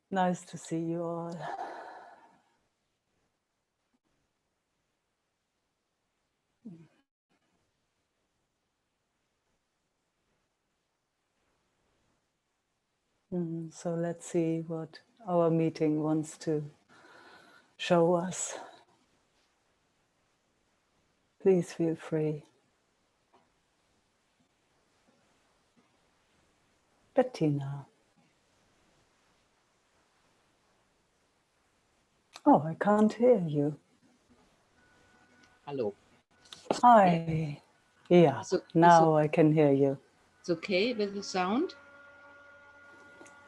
Nice to see you all. So let's see what our meeting wants to show us. Please feel free. Bettina. Oh, I can't hear you. Hello. Hi. Yeah, now I can hear you. It's okay with the sound?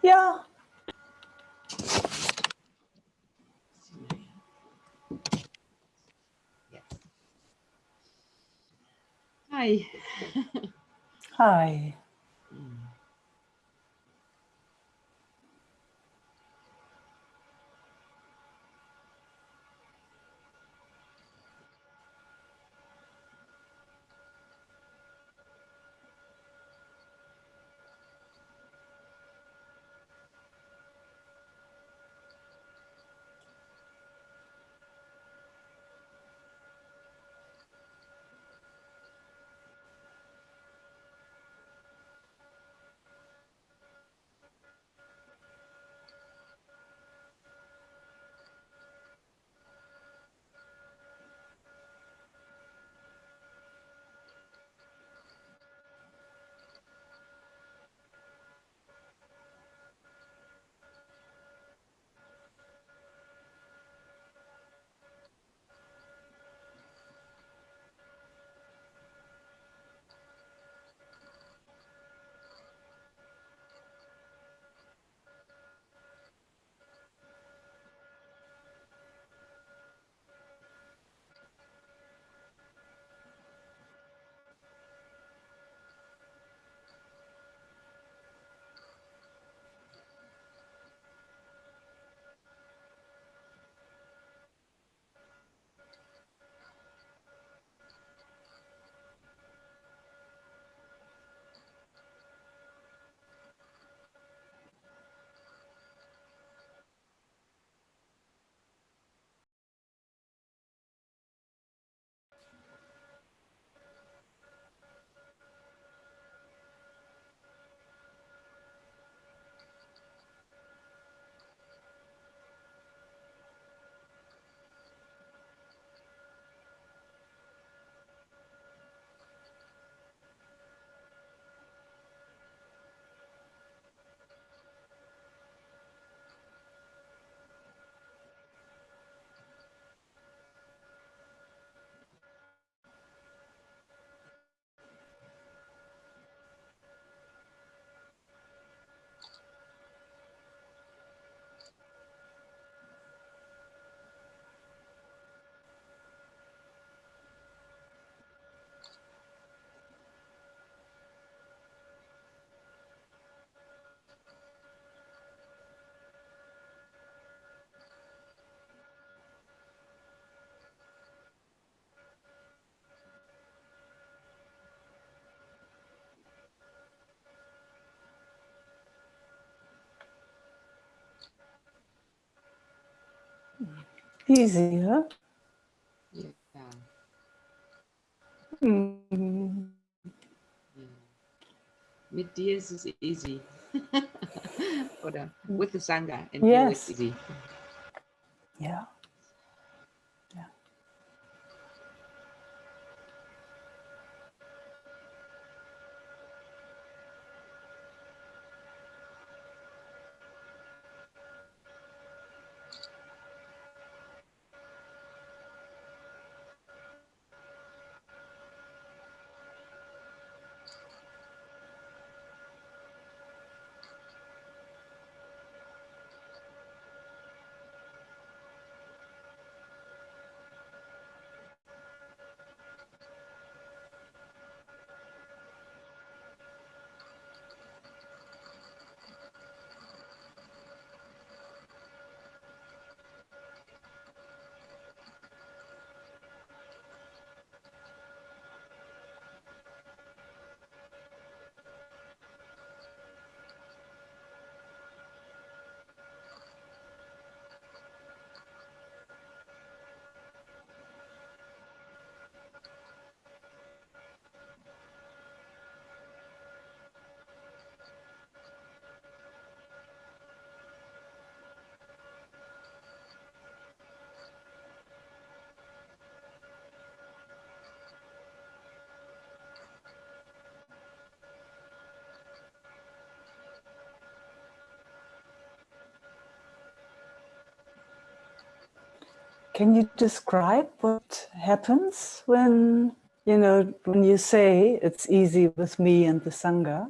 Yeah. Yes. Hi. Hi. Easier. Yeah. Mit dir ist es easy. Oder with the Sangha and you it's easy. Yeah. can you describe what happens when, when you say it's easy with me and the Sangha?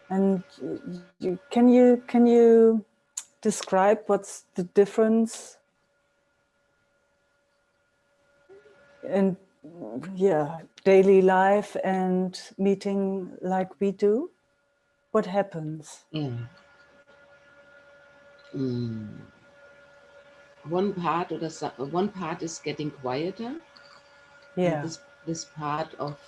And can you describe what's the difference in daily life and meeting like we do? What happens? Yeah. One part is getting quieter. Yeah. And this part of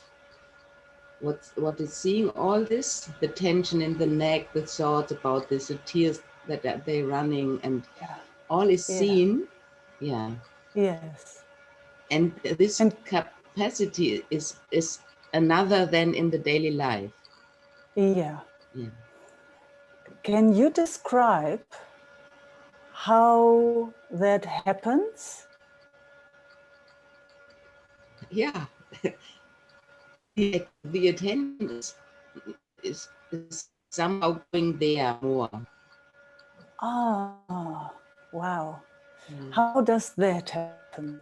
what is seeing all this, the tension in the neck, the thoughts about this, the tears that they're running, and all is seen. Yeah. Yes. And this capacity is another than in the daily life. Yeah. Yeah. Can you describe how that happens? Yeah. The attention is somehow going there more. Ah, wow. How does that happen?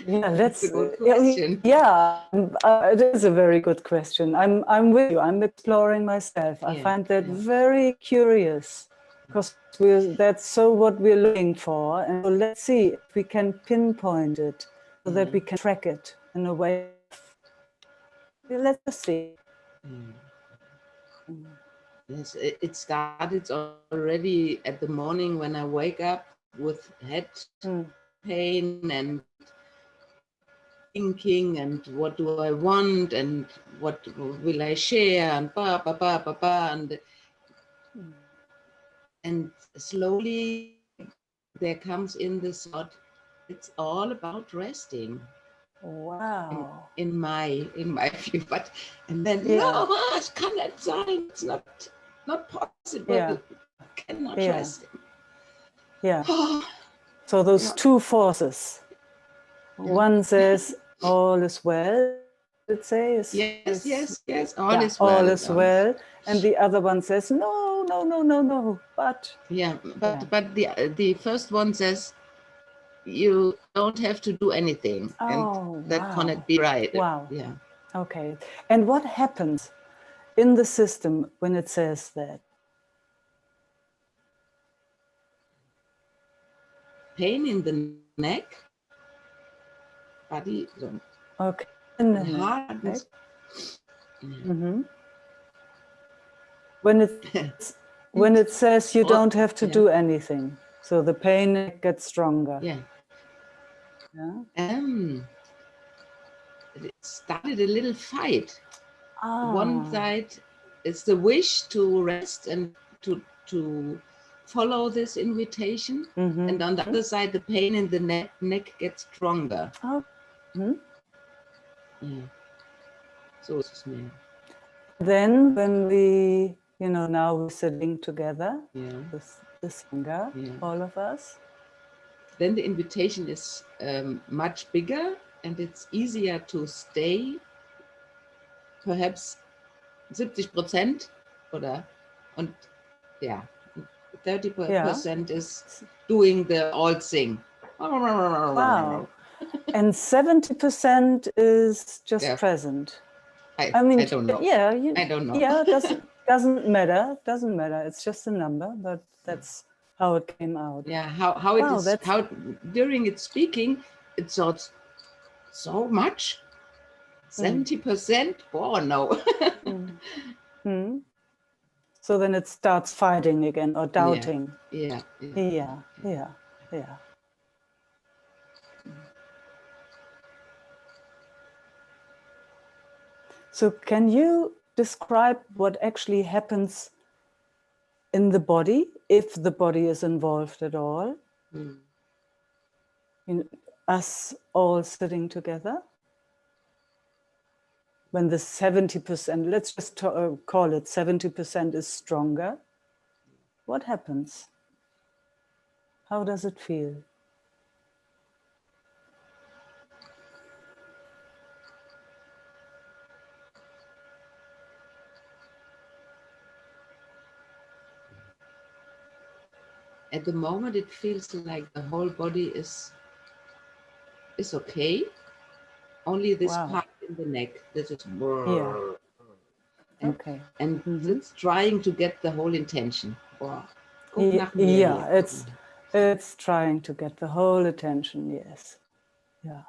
That's a good question. It is a very good question. I'm with you. I'm exploring myself. I find that very curious because that's so what we're looking for. And so let's see if we can pinpoint it so that we can track it in a way. Let's just see. Yes, it started already at the morning when I wake up with head pain and thinking and what do I want and what will I share and and slowly there comes in the thought, it's all about resting. Wow. In my view, but and then es kann nicht sein, it's not possible, cannot rest. So those two forces. One says all is well, let's say. Yes, all is well. All is well. And the other one says, no. But the first one says you don't have to do anything. And that cannot be right. Wow. Yeah. Okay. And what happens in the system when it says that? Pain in the neck, body. Okay. In the heart. neck. When it says you don't have to do anything, so the pain gets stronger. It started a little fight. One side is the wish to rest and to follow this invitation, and on the other side, the pain in the neck gets stronger. So it's me. Then when we, now we're sitting together with the Sangha, all of us. Then the invitation is much bigger and it's easier to stay. Perhaps 70% oder und 30% is doing the old thing. Wow. And 70% is just present. I don't know. I don't know. Yeah, doesn't matter. Doesn't matter. It's just a number, but that's how it came out. Yeah, how it is. How during its speaking, it thought so much. 70%. Oh no. So then it starts fighting again or doubting. Yeah. So can you describe what actually happens in the body, if the body is involved at all? In us all sitting together? When the 70%, let's just call it 70% is stronger, what happens? How does it feel? at the moment it feels like the whole body is okay. Only this part in the neck. This is okay. And it's trying to get the whole intention. Guck nach mir Yeah, hier. it's trying to get the whole attention, yes. Yeah.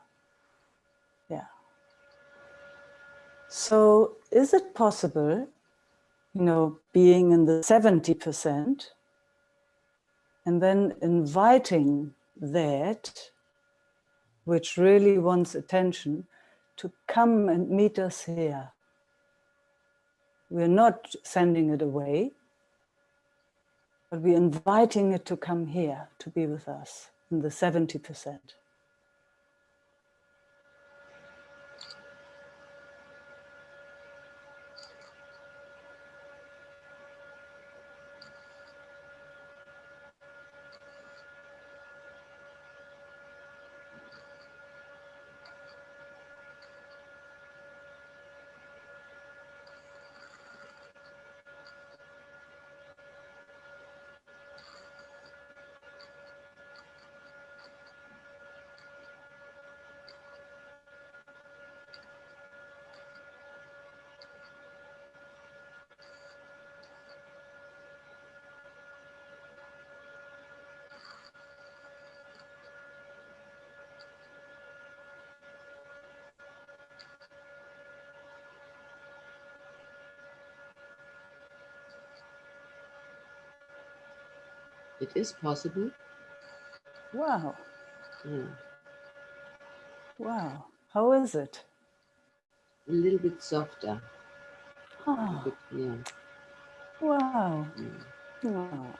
Yeah. So is it possible, you know, being in the 70% and then inviting that which really wants attention to come and meet us here? We're not sending it away, but we're inviting it to come here to be with us in the 70%. It is possible. Wow. Yeah. Wow. How is it? A little bit softer. Oh. Yeah. Wow. Oh.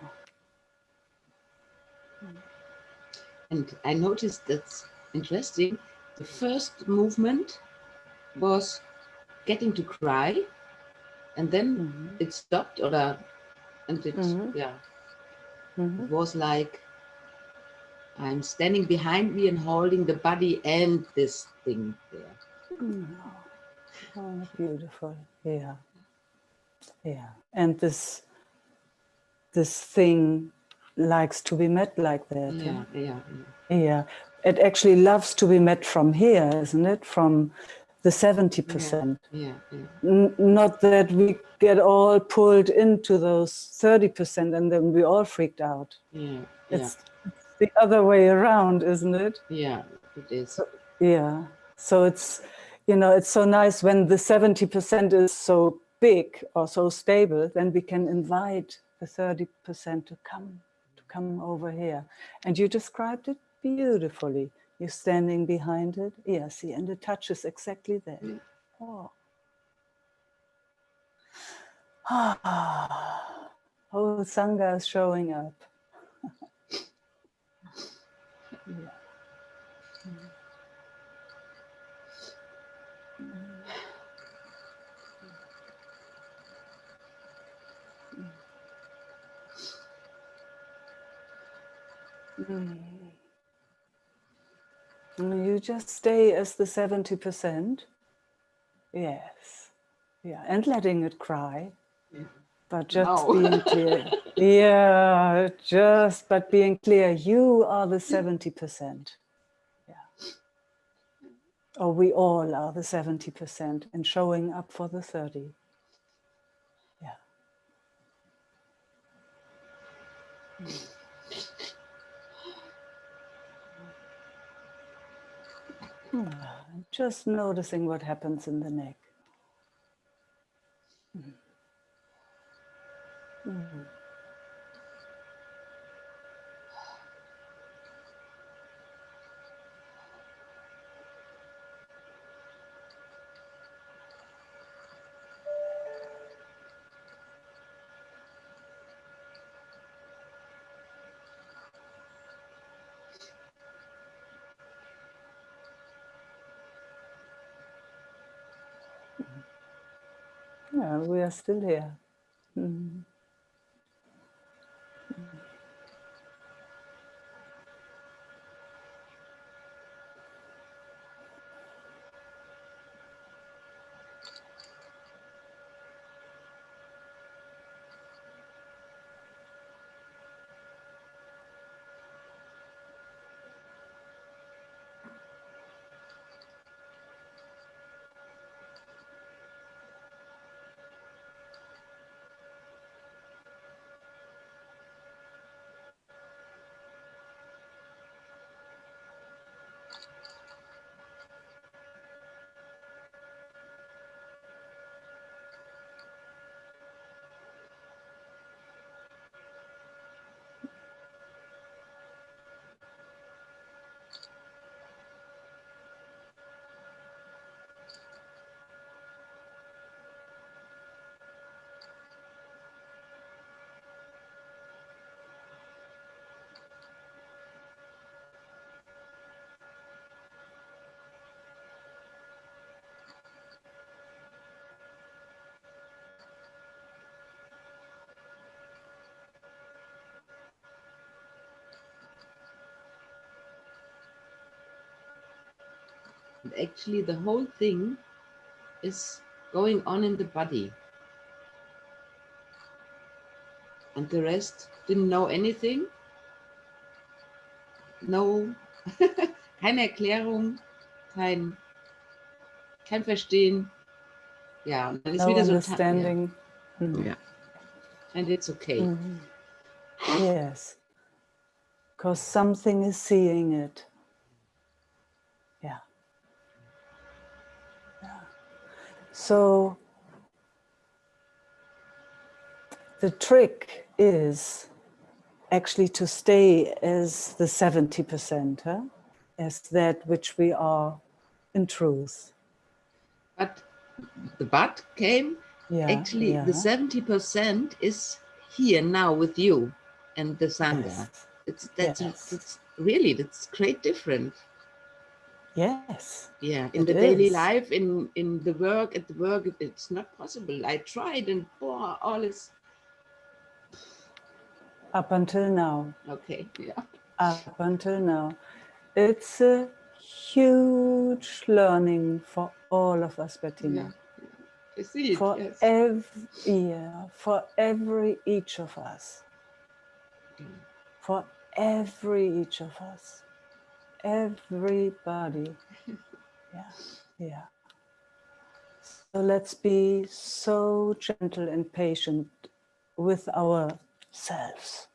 And I noticed that's interesting. The first movement was getting to cry, and then it stopped, and it it was like I'm standing behind me and holding the body and this thing there. Oh, beautiful. Yeah. Yeah. And this thing likes to be met like that. Yeah, huh? yeah, Yeah. It actually loves to be met from here, isn't it? From the 70%. yeah, yeah. Not that we get all pulled into those 30% and then we all freaked out. Yeah, it's the other way around, isn't it? Yeah, it is. Yeah. So it's, you know, it's so nice when the 70% is so big or so stable, then we can invite the 30% to come over here. And you described it beautifully. You're standing behind it. Yeah, see, and it touches exactly there. Yeah. Oh. Whole Sangha is showing up. Yeah. You just stay as the 70%. Yes. Yeah. And letting it cry. Yeah. But just being clear. Yeah. But being clear, you are the 70%. Yeah. Or we all are the 70% and showing up for the 30. Yeah. Just noticing what happens in the neck. Yeah, we are still here. actually the whole thing is going on in the body. And the rest didn't know anything. No, keine Erklärung, kein Verstehen. Ja, und dann ist No wieder so understanding. Ja. And it's okay. Yes, because something is seeing it. Yeah. So the trick is actually to stay as the 70%, huh? As that which we are in truth. But the but came, actually the 70% is here now with you and the Sangha. Yes. That's really, that's great difference. Yes. Yeah, in the daily life, in the work, at the work, it's not possible. I tried and all is... Up until now. Okay, yeah. Up until now. It's a huge learning for all of us, Bettina. Yeah. I see it, for yes. For every each of us. For every each of us. Everybody. Yeah. So let's be so gentle and patient with ourselves.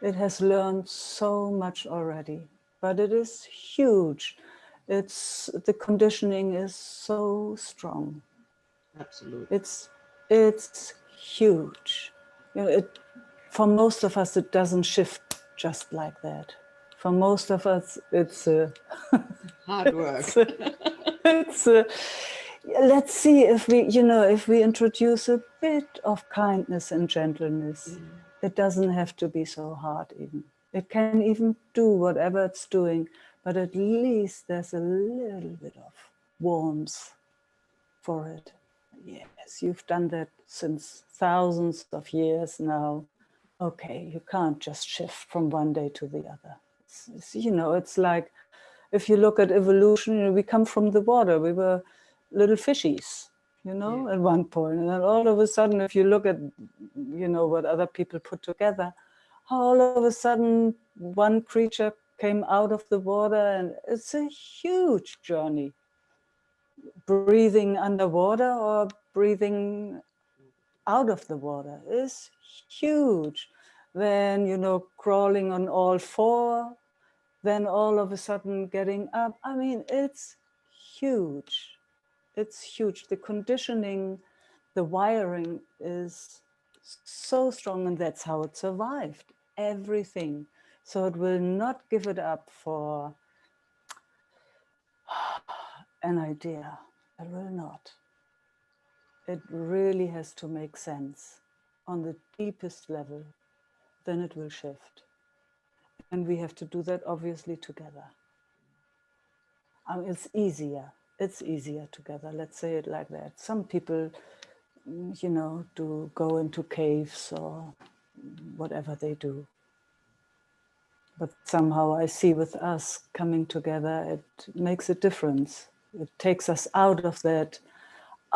It has learned so much already, but it is huge. The conditioning is so strong. Absolutely. It's huge. You know, for most of us, it doesn't shift just like that. For most of us, it's hard work. Let's see if we introduce a bit of kindness and gentleness. It doesn't have to be so hard even. It can even do whatever it's doing, but at least there's a little bit of warmth for it. Yes, you've done that since thousands of years now. Okay, you can't just shift from one day to the other. It's like, if you look at evolution, we come from the water. We were little fishies, at one point. And then all of a sudden, if you look at, what other people put together, all of a sudden, one creature came out of the water, and it's a huge journey. Breathing underwater or breathing out of the water is huge. Then, crawling on all four, then all of a sudden getting up. I mean, it's huge. It's huge. The conditioning, the wiring is so strong, and that's how it survived. Everything. So it will not give it up for an idea. It will not. It really has to make sense on the deepest level. Then it will shift. And we have to do that obviously together. It's easier. It's easier together. Let's say it like that. Some people, do go into caves or whatever they do. But somehow I see with us coming together, it makes a difference. It takes us out of that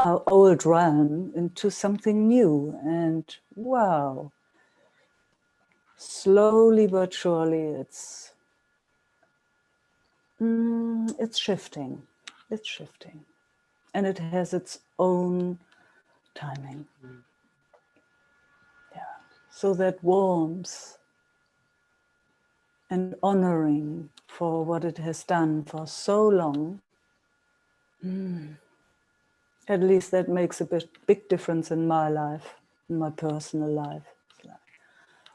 old realm into something new. And wow, slowly but surely it's shifting. It's shifting. And it has its own timing. Yeah. So that warmth and honoring for what it has done for so long, at least that makes a big difference in my life, in my personal life.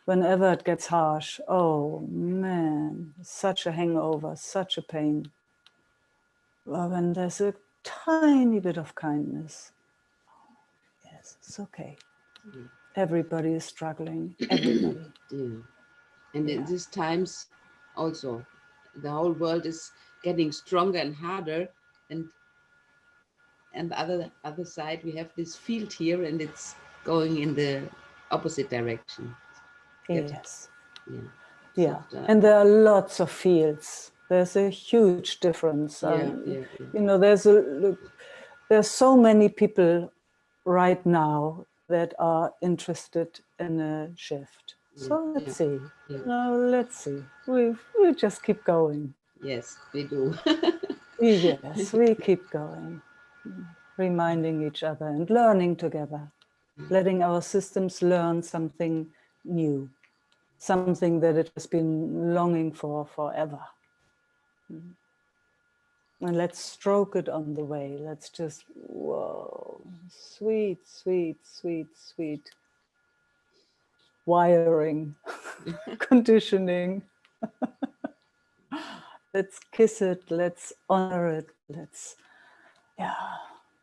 Whenever it gets harsh, oh man, such a hangover, such a pain. Well, when there's a tiny bit of kindness, yes, it's okay. Everybody is struggling, everybody. Yeah. And in these times also, the whole world is getting stronger and harder, and the other side, we have this field here, and it's going in the opposite direction. Yes. Yeah. Yeah. And there are lots of fields There's a huge difference. Yeah. You know, there's so many people right now that are interested in a shift. So let's see. No, let's see. We just keep going. Yes, we do. Yes, we keep going, reminding each other and learning together, letting our systems learn something new, something that it has been longing for forever. And let's stroke it on the way. Let's just, whoa, sweet, sweet, sweet, sweet wiring, conditioning. Let's kiss it, let's honor it, let's,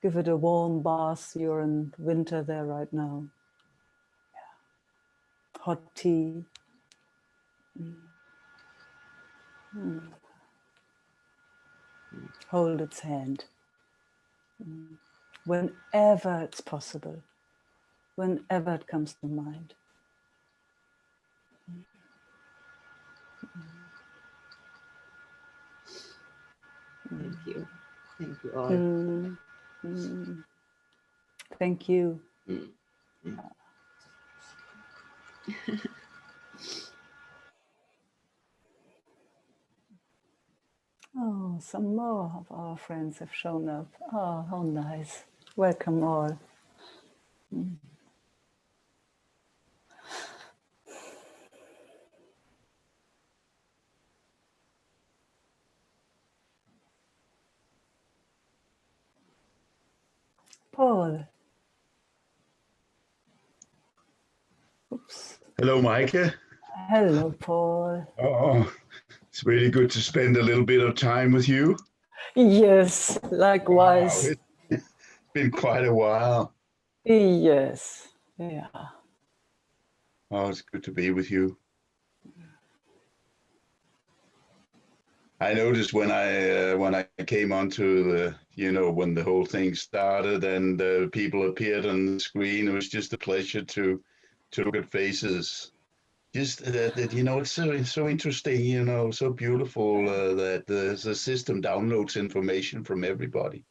give it a warm bath. You're in winter there right now. Hot tea. Hold its hand. Whenever it's possible, whenever it comes to mind. Thank you. Thank you all. Thank you. Oh, some more of our friends have shown up. Oh, how nice. Welcome all. Paul. Oops. Hello, Meike. Hello, Paul. Oh, it's really good to spend a little bit of time with you. Yes, likewise. Wow, it's been quite a while. Yes, yeah. Oh, it's good to be with you. I noticed when I came onto the, when the whole thing started and people appeared on the screen, it was just a pleasure to look at faces. Just that it's so interesting, so beautiful that the system downloads information from everybody.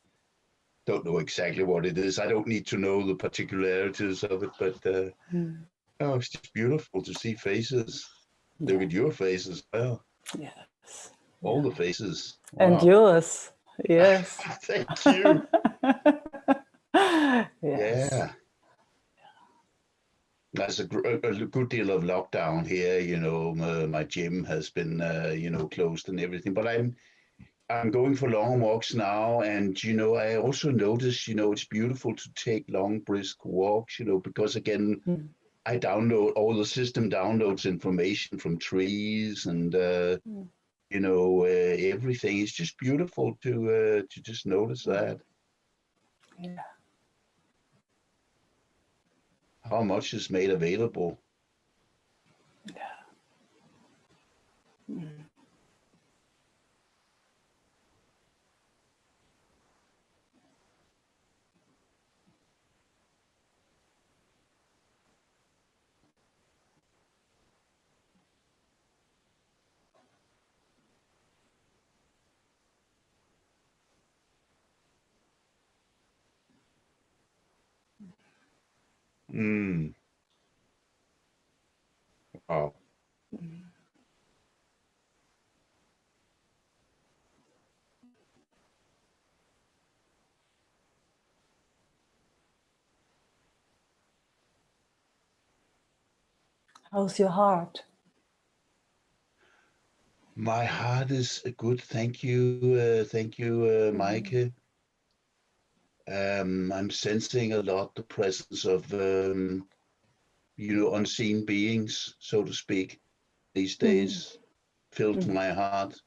Don't know exactly what it is. I don't need to know the particularities of it, but it's just beautiful to see faces. Look at your face as well. Yes. All the faces. And Wow. yours. Yes. Thank you. Yes. Yeah. There's a good deal of lockdown here. My gym has been, closed and everything. But I'm going for long walks now, and I also notice, it's beautiful to take long, brisk walks. Because again, I download all the system downloads information from trees and everything. It's just beautiful to just notice that. Yeah. How much is made available. Yeah. Wow. How's your heart? My heart is good. Thank you. Meike. I'm sensing a lot the presence of, unseen beings, so to speak, these days, filled my heart.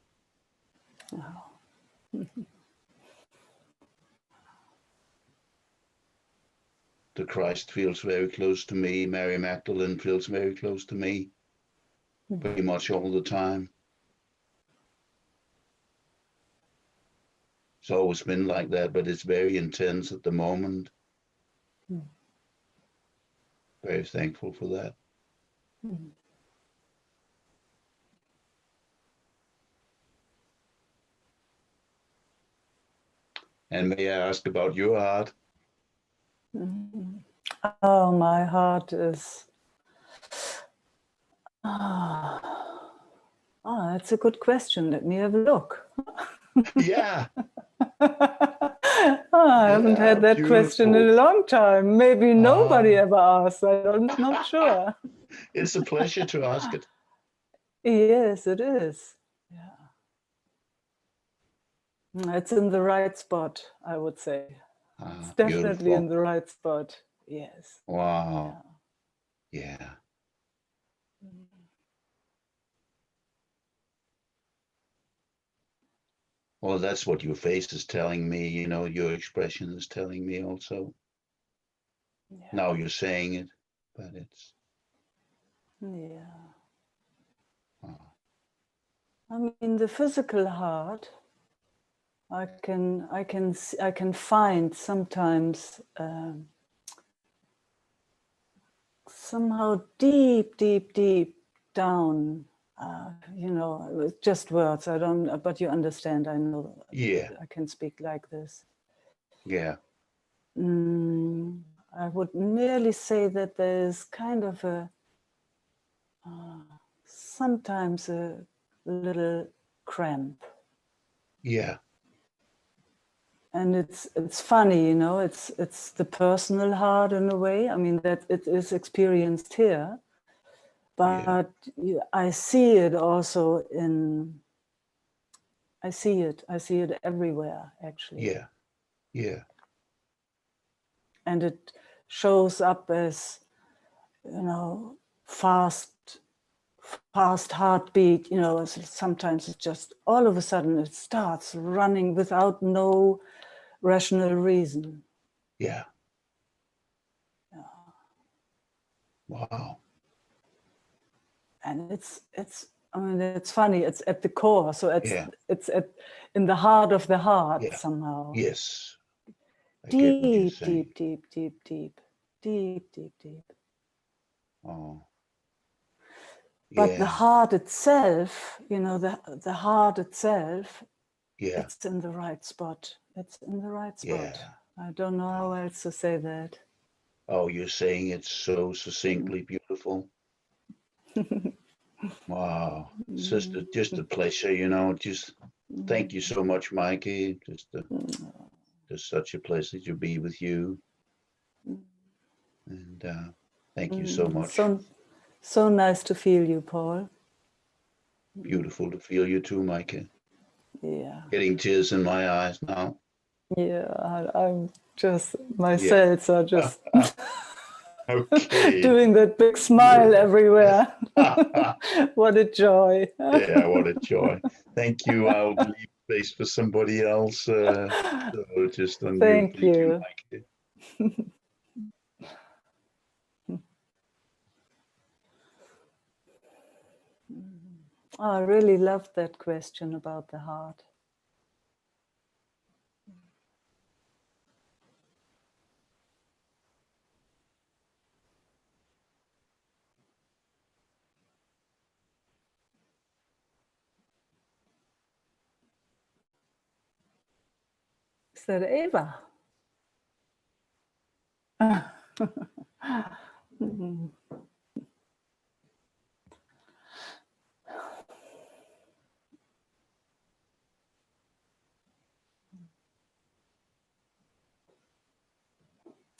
The Christ feels very close to me. Mary Magdalene feels very close to me, pretty much all the time. It's always been like that, but it's very intense at the moment. Very thankful for that. And may I ask about your heart? Oh, my heart is... that's a good question. Let me have a look. Yeah. I haven't had that question in a Beautiful. long time. Maybe nobody ever asked. I'm not sure. It's a pleasure to ask it. Yes, it is. Yeah. It's in the right spot, I would say. It's definitely in Beautiful. the right spot. Yes. Wow. Yeah. Well, that's what your face is telling me, you know, your expression is telling me also. Yeah. Now you're saying it, but it's... Yeah. I mean, the physical heart, I can find sometimes somehow deep down. You know, with just words. I don't. But you understand. I know. Yeah. I can speak like this. Yeah. I would merely say that there is kind of a sometimes a little cramp. Yeah. And it's funny, you know, it's the personal heart in a way. I mean, that it is experienced here, but I see it also I see it everywhere, actually. Yeah. Yeah. And it shows up as, you know, fast heartbeat, you know. Sometimes it's just all of a sudden it starts running without no rational reason. Yeah. Wow. And I mean, it's funny, it's at the core, so it's in the heart of the heart somehow. Yes. I get what you're Deep, saying. deep. Oh. But the Yeah. heart itself, you know, the heart itself, Yeah. it's in the right spot. It's in the right spot. Yeah. I don't know how else to say that. Oh, you're saying it so succinctly beautiful. Wow. It's just a pleasure, you know. Just thank you so much, Mikey. Just such a pleasure to be with you. And thank you so much. So nice to feel you, Paul. Beautiful to feel you too, Mikey. Yeah. Getting tears in my eyes now. Yeah, I'm just, my cells are just okay. doing that big smile everywhere. What a joy. Yeah, what a joy. Thank you. I'll leave space for somebody else. So just on you. Thank you. Mikey. Oh, I really loved that question about the heart. Is that Eva?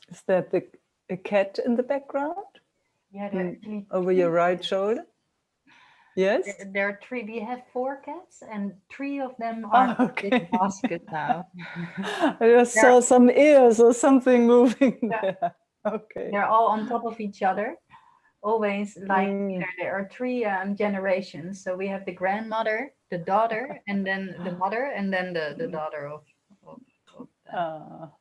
Is that a cat in the background? Yeah, there are actually over your right shoulder? Yes? there are three. We have 4 cats, and 3 of them are in this basket now. I just saw some ears or something moving there. Okay. They're all on top of each other, always like there are 3 generations. So we have the grandmother, the daughter, and then the mother, and then the daughter of them.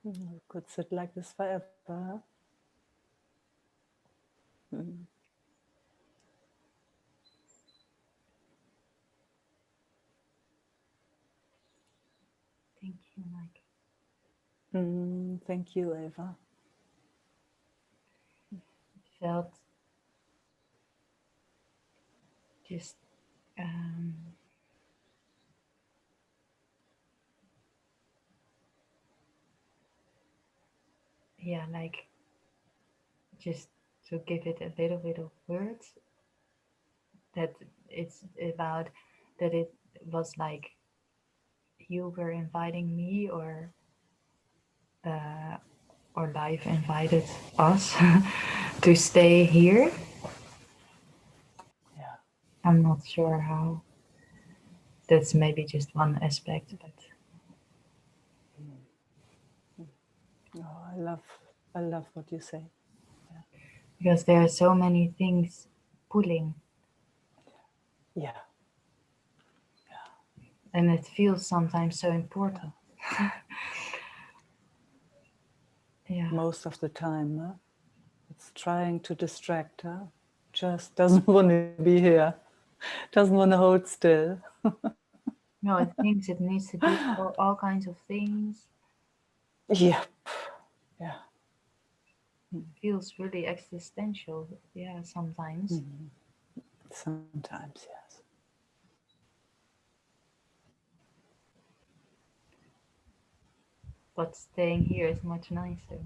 We could sit like this forever. Thank you, Mike. Thank you, Eva. It felt just yeah, like just to give it a little bit of words, that it's about that it was like you were inviting me, or life invited us to stay here. Yeah. I'm not sure how. That's maybe just one aspect, but Oh, I love what you say. Yeah. because there are so many things pulling. Yeah. And it feels sometimes so important. Yeah. Most of the time, it's trying to distract her. Just doesn't want to be here. Doesn't want to hold still. No, it thinks it needs to do all kinds of things. Yeah. Yeah. Feels really existential. Yeah, sometimes. Sometimes, yes. But staying here is much nicer.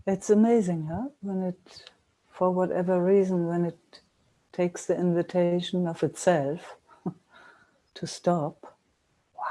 It's amazing, huh? When it, for whatever reason, when it takes the invitation of itself to stop. Wow.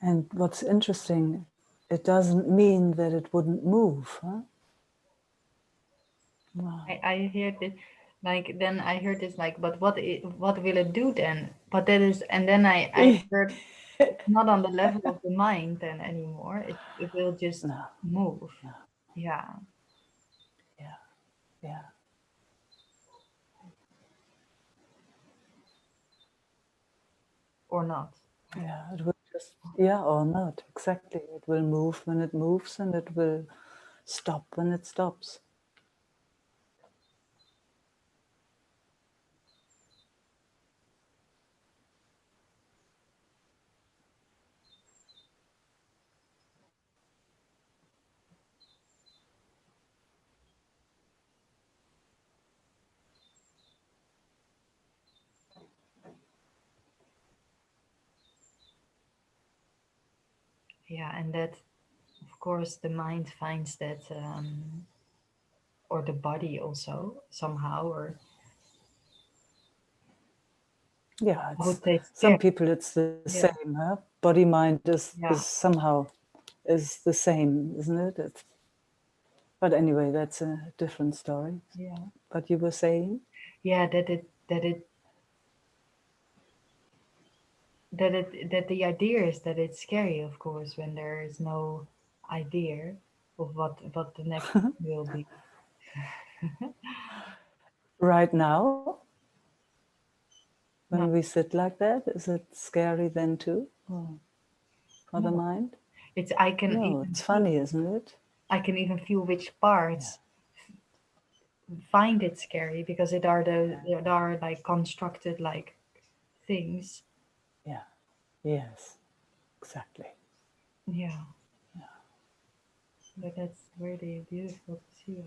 And what's interesting, it doesn't mean that it wouldn't move, huh? Wow. I heard it, like then I heard this like, but what will it do then? But that is, and then I heard it's not on the level of the mind then anymore. It will just No, move. no. Yeah. Yeah, yeah. Or not. Yeah, it will just, yeah, or not, exactly. It will move when it moves and it will stop when it stops. Yeah, and that, of course, the mind finds that, or the body also somehow, or Yeah, would it's they some scare? people it's the Yeah, same, huh? Body mind yeah, is somehow is the same, isn't it? But anyway, that's a different story. yeah, But you were saying? yeah. That the idea is that it's scary, of course, when there is no idea of what the next will be. Right now, No, when we sit like that, is it scary then too? Oh, for the no. mind? It's No, it's funny, isn't it? I can even feel which Yeah, parts find it scary, because it are like constructed like things. yeah, yes, exactly. Yeah, but that's really beautiful to see.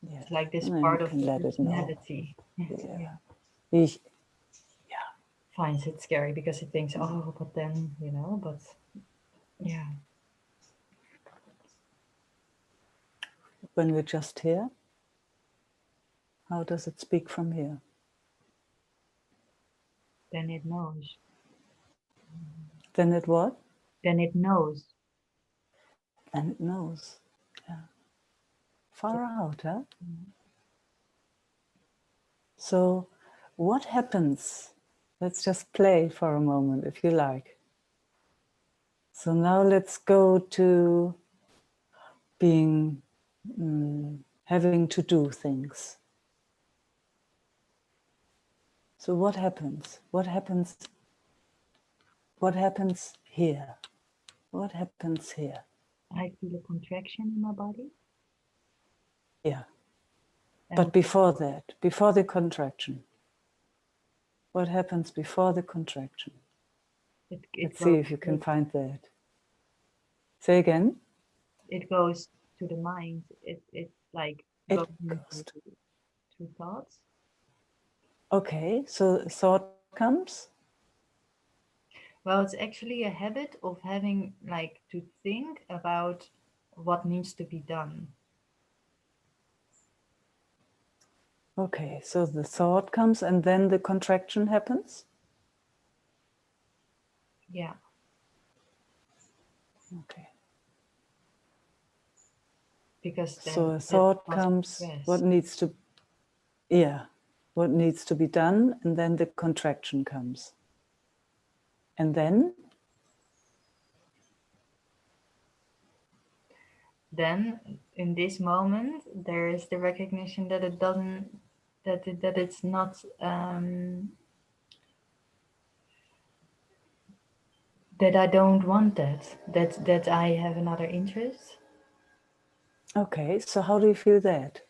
Yeah, It's like this and you part of can the let it know. personality. Yeah, Yeah, Ich- yeah, finds it scary because it thinks, oh, but then, but yeah. when we're just here? How does it speak from here? Then it knows. Then it what? Then it knows. And it knows. Yeah. Far out, huh? So what happens? Let's just play for a moment, if you like. So now let's go to being, having to do things. So what happens? What happens? What happens here? What happens here? I feel a contraction in my body. Yeah. And But before that, before the contraction, what happens before the contraction? Let's see if you can find that. Say again. It goes to the mind. It like goes to thoughts. Okay, so thought comes. Well, it's actually a habit of having like to think about what needs to be done. Okay, so the thought comes and then the contraction happens? Yeah. Okay. Because then so a thought comes, what needs to be done, and then the contraction comes. And then in this moment there is the recognition that it doesn't that it's not that I don't want that I have another interest. Okay, so how do you feel that?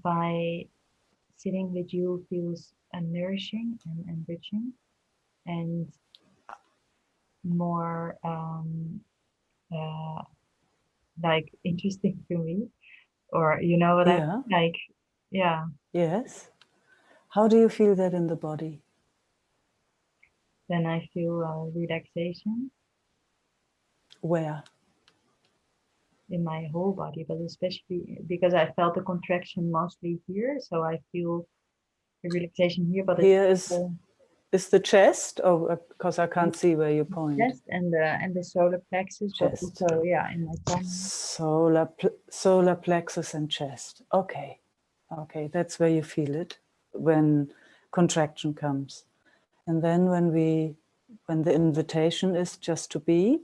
By sitting with you feels nourishing and enriching and more like interesting to me, or you know what I like. Yeah. Yes. How do you feel that in the body? Then I feel relaxation. Where? In my whole body, but especially because I felt the contraction mostly here, so I feel the relaxation here. But here is the chest, or because I can't see where you point. Chest and the solar plexus, chest. But also in my tongue. Solar plexus and chest. Okay, okay, that's where you feel it when contraction comes, and then when the invitation is just to be,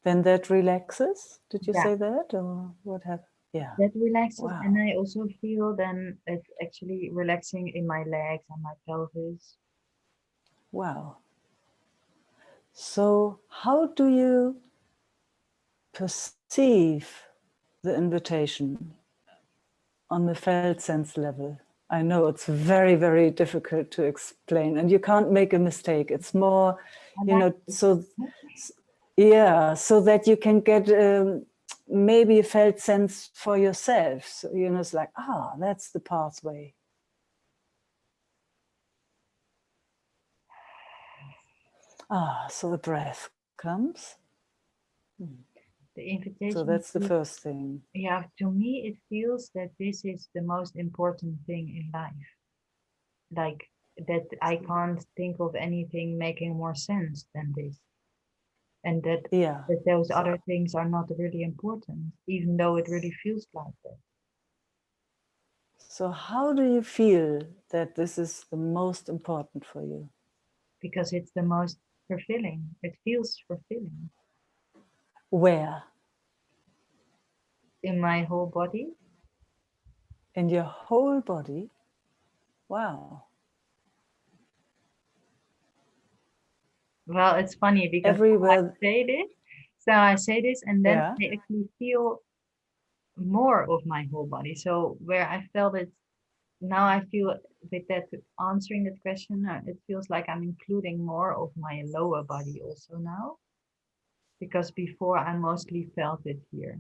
then that relaxes. Did you say that, or what happened? Yeah, that relaxes. Wow. And I also feel then it actually relaxing in my legs and my pelvis. Wow. So how do you perceive the invitation on the felt sense level? I know it's very, very difficult to explain, and you can't make a mistake. It's more, so that you can get maybe a felt sense for yourself. So, it's like, that's the pathway. So the breath comes. The invitation. So that's the first thing. Yeah, to me, it feels that this is the most important thing in life. Like that I can't think of anything making more sense than this. And that those other things are not really important, even though it really feels like that. So how do you feel that this is the most important for you? Because it's the most fulfilling. It feels fulfilling. Where? In my whole body. In your whole body? Wow. Well, it's funny because everywhere. I say this and then I actually feel more of my whole body. So where I felt it, now I feel with that answering that question, it feels like I'm including more of my lower body also now. Because before I mostly felt it here.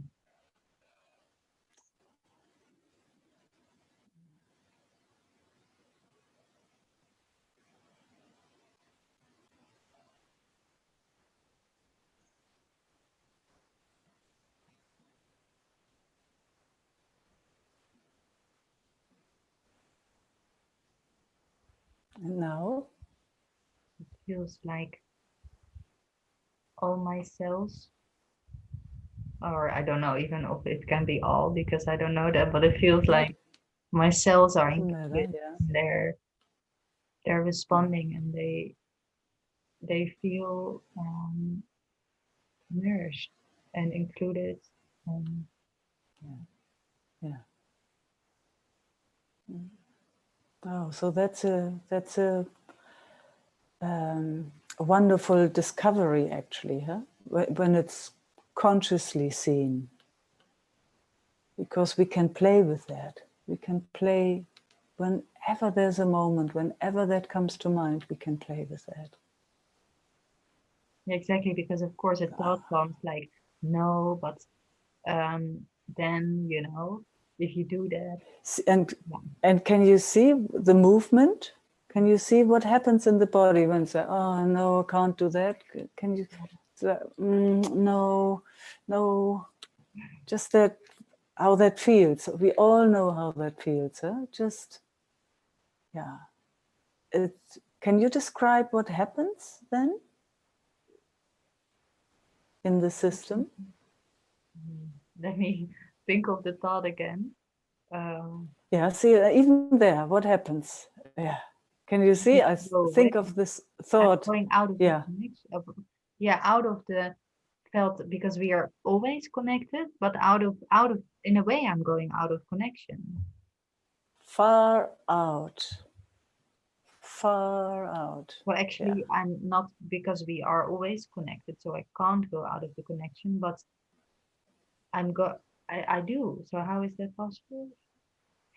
And now? It feels like all my cells, or I don't know even if it can be all, because I don't know that, but it feels like my cells are Doesn't matter, included. yeah. They're responding, and they feel nourished and included. Yeah. Oh, so that's a wonderful discovery, actually, huh? When it's consciously seen, because we can play with that. We can play whenever there's a moment, whenever that comes to mind, we can play with that. Exactly, because of course a thought comes like, no, but then, if you do that. And can you see the movement? Can you see what happens in the body when say, oh no, I can't do that? Can you say, no, just that, how that feels. We all know how that feels, huh? Just, yeah. Can you describe what happens then in the system? Let me think of the thought again. Yeah, see, even there, what happens? Yeah. Can you see? I think of this thought. Going out of the connection, out of the felt, because we are always connected, but out of in a way I'm going out of connection. Far out. Well, actually, I'm not, because we are always connected, so I can't go out of the connection, but I do. So how is that possible?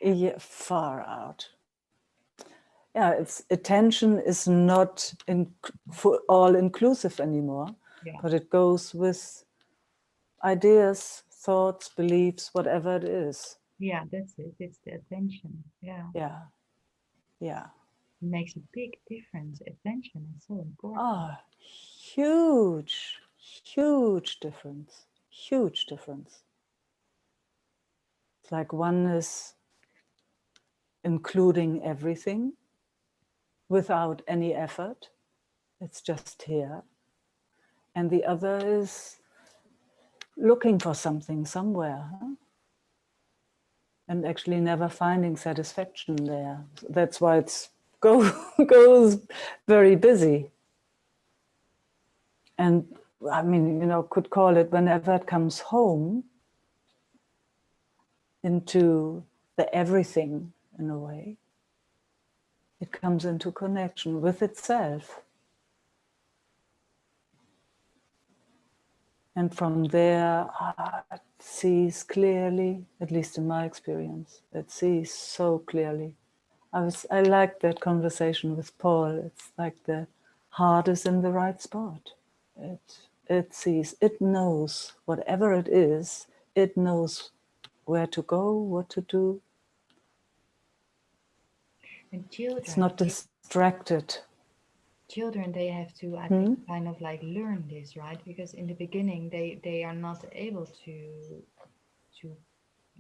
Yeah, far out. Yeah, it's attention is not all inclusive anymore, but it goes with ideas, thoughts, beliefs, whatever it is. Yeah, that's it. It's the attention. Yeah. It makes a big difference. Attention is so important. Ah, huge difference. Huge difference. It's like one is including everything without any effort. It's just here. And the other is looking for something somewhere, huh? And actually never finding satisfaction there. That's why it's goes very busy. And I mean, could call it whenever it comes home into the everything in a way, it comes into connection with itself. And from there, it sees clearly, at least in my experience, it sees so clearly. I liked that conversation with Paul. It's like the heart is in the right spot. It sees, it knows whatever it is, it knows where to go, what to do. And children, it's not distracted. Children, they have to, I think, kind of like learn this, right? Because in the beginning, they are not able to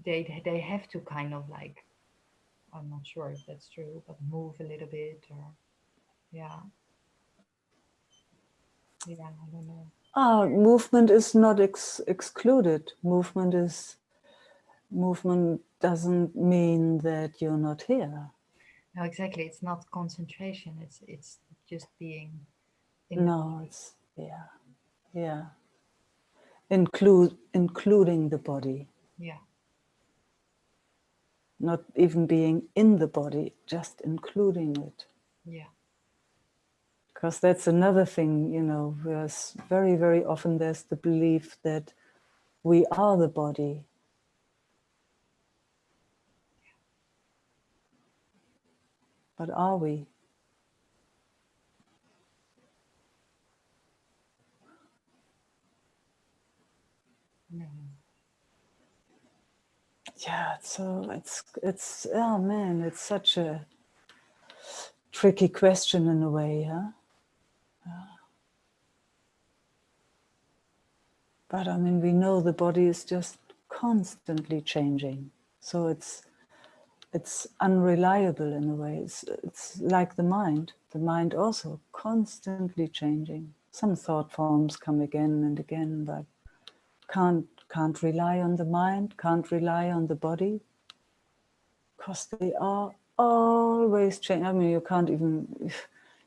they have to kind of like, I'm not sure if that's true, but move a little bit, or yeah, I don't know. Movement is not excluded. Movement doesn't mean that you're not here. No, exactly. It's not concentration. It's just being. It's including the body. Yeah. Not even being in the body, just including it. Yeah. Because that's another thing, there's very, very often there's the belief that we are the body. But are we? No. Yeah, so it's oh man, it's such a tricky question in a way, huh? But I mean, we know the body is just constantly changing. So it's it's unreliable in a way. It's like the mind. The mind also constantly changing. Some thought forms come again and again, but can't rely on the mind, can't rely on the body, because they are always changing. I mean, you can't even,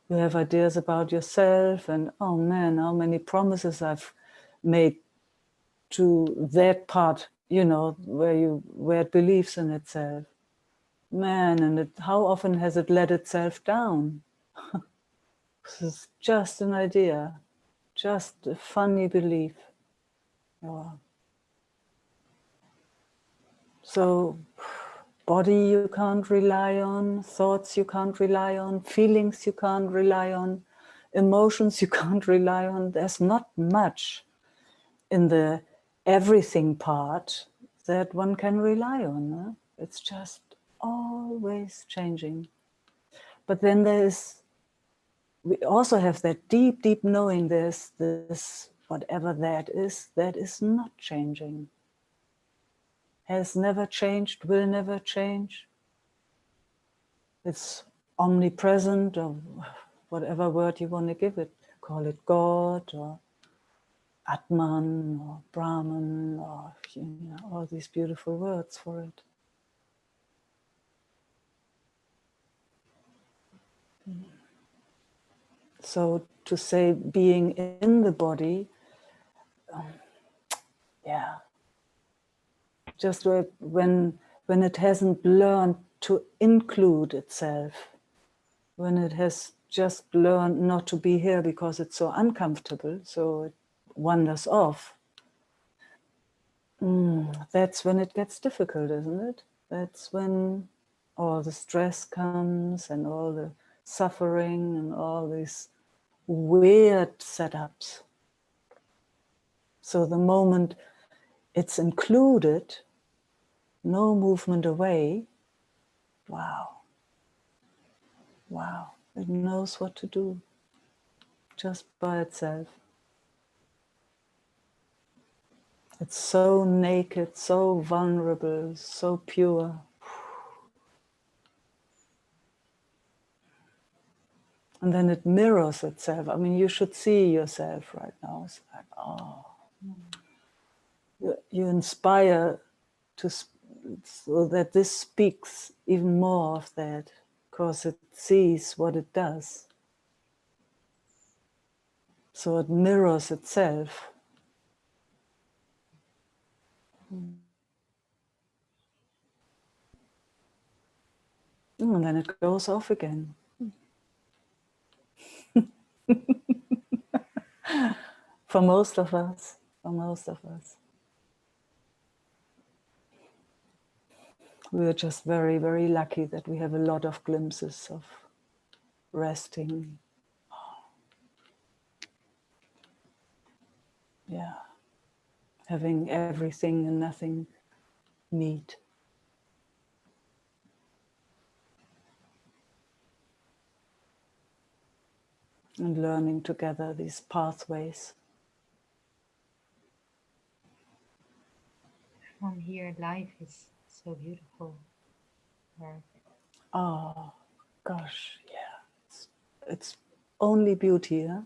you have ideas about yourself and, oh man, how many promises I've made to that part, you know, where it believes in itself. Man, and how often has it let itself down? It's just an idea, just a funny belief. Yeah. So body you can't rely on, thoughts you can't rely on, feelings you can't rely on, emotions you can't rely on. There's not much in the everything part that one can rely on. Huh? It's just always changing. But then we also have that deep, deep knowing this, whatever that is not changing. Has never changed, will never change. It's omnipresent, or whatever word you want to give it. Call it God, or Atman, or Brahman, or all these beautiful words for it. So to say being in the body, yeah, just when it hasn't learned to include itself, when it has just learned not to be here because it's so uncomfortable, so it wanders off, that's when it gets difficult, isn't it? That's when all the stress comes and all the suffering and all these weird setups. So the moment it's included, no movement away, wow, it knows what to do just by itself. It's so naked, so vulnerable, so pure. And then it mirrors itself. I mean, you should see yourself right now. It's like, oh. You inspire so that this speaks even more of that, because it sees what it does. So it mirrors itself. And then it goes off again. For most of us. We're just very, very lucky that we have a lot of glimpses of resting. Yeah. Having everything and nothing meet. And learning together these pathways. From here, life is so beautiful. Oh, gosh, yeah. It's only beauty, huh?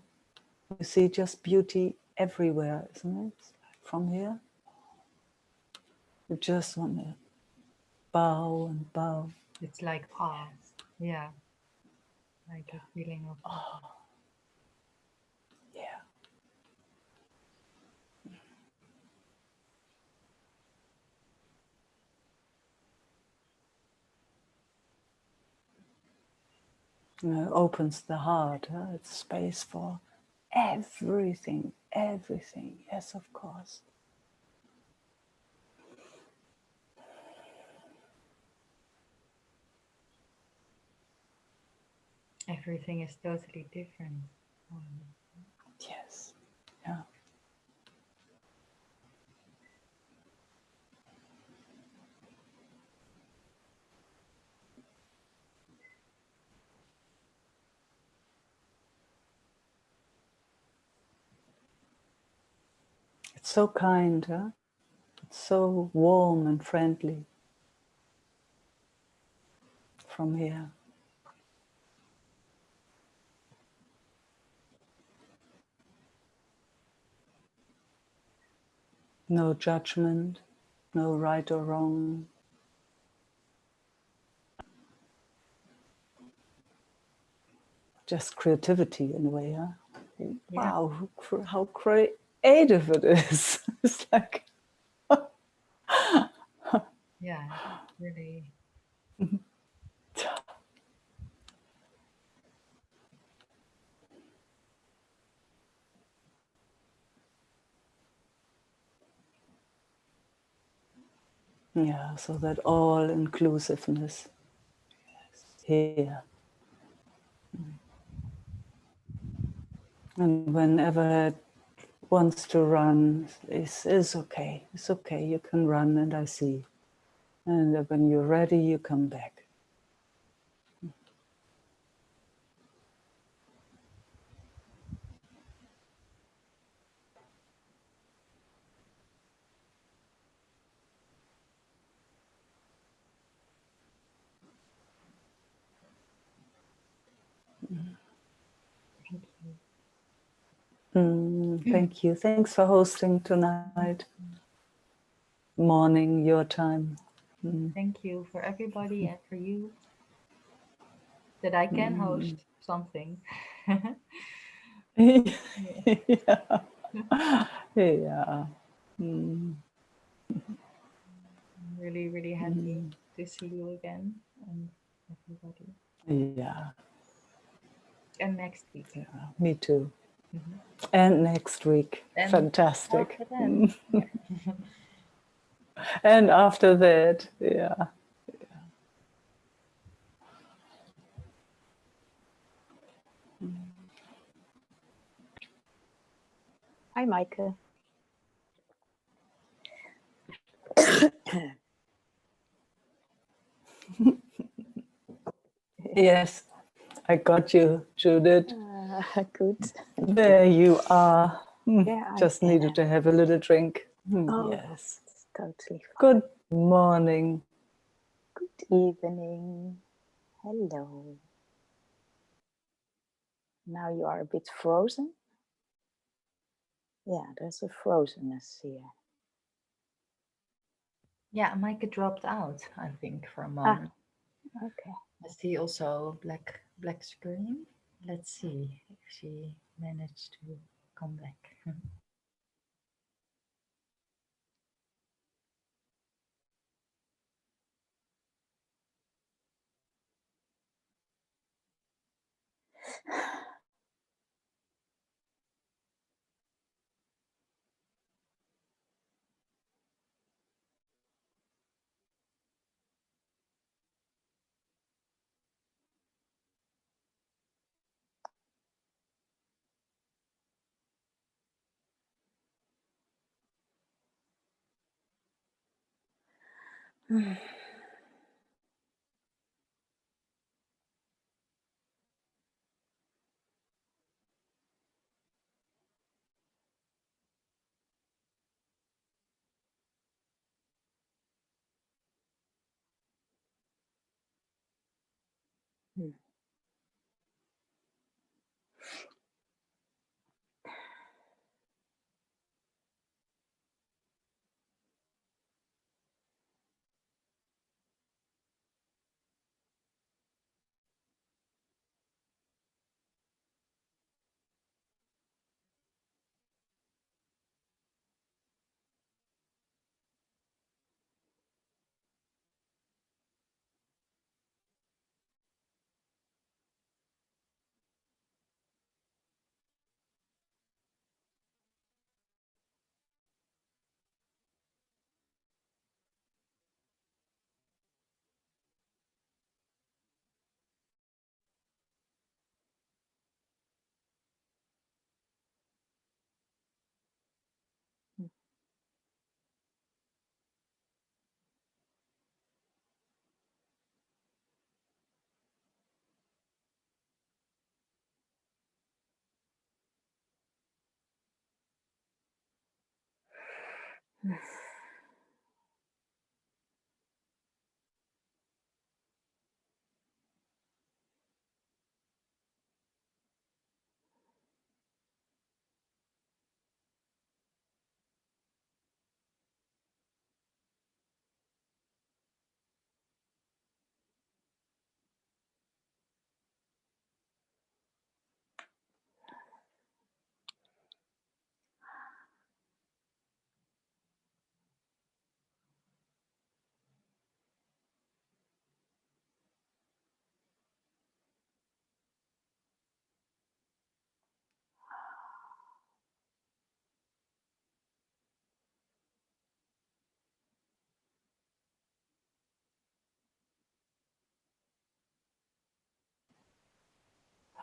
You see just beauty everywhere, isn't it? From here, you just want to bow and bow. It's like awe, yeah. Like a feeling of oh, yeah. It opens the heart. Huh? It's space for everything. Yes, of course. everything is totally different. Yes, yeah. It's so kind, huh? It's so warm and friendly. from here. No judgment, no right or wrong. Just creativity in a way, huh? Yeah. Wow, how creative it is. It's like... Yeah, really. Yeah, so that all inclusiveness here. And whenever it wants to run, is okay. It's okay, you can run and I see. And when you're ready, you come back. Thank you. Thank you. Thanks for hosting tonight. Morning, your time. Thank you for everybody and for you that I can host something. Yeah. Yeah. Yeah. Mm. I'm really, really happy to see you again and everybody. Yeah. And next week. Yeah. Me too. Mhm. And next week. And Fantastic. after then, yeah. And after that, yeah. Hi, Meike. Yes, I got you, Judith. Good. There you are. Yeah, Just needed to have a little drink. Oh, Yes. it's totally fine. Good morning. Good evening. Hello. Now you are a bit frozen. Yeah, there's a frozenness here. Yeah, Meike dropped out, I think, for a moment. Okay. I see also black screen. Let's see if she managed to come back.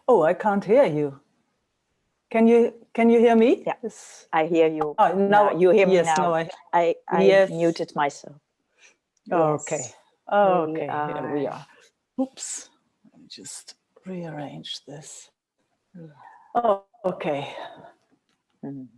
Oh, I can't hear you. Can you hear me? Yeah, Yes. I hear you. Oh, now you hear me yes, now. now I yes. muted myself. Okay. Yes, Okay, here we are. Oops. Let me just rearrange this. Yeah. Oh, okay. Mm.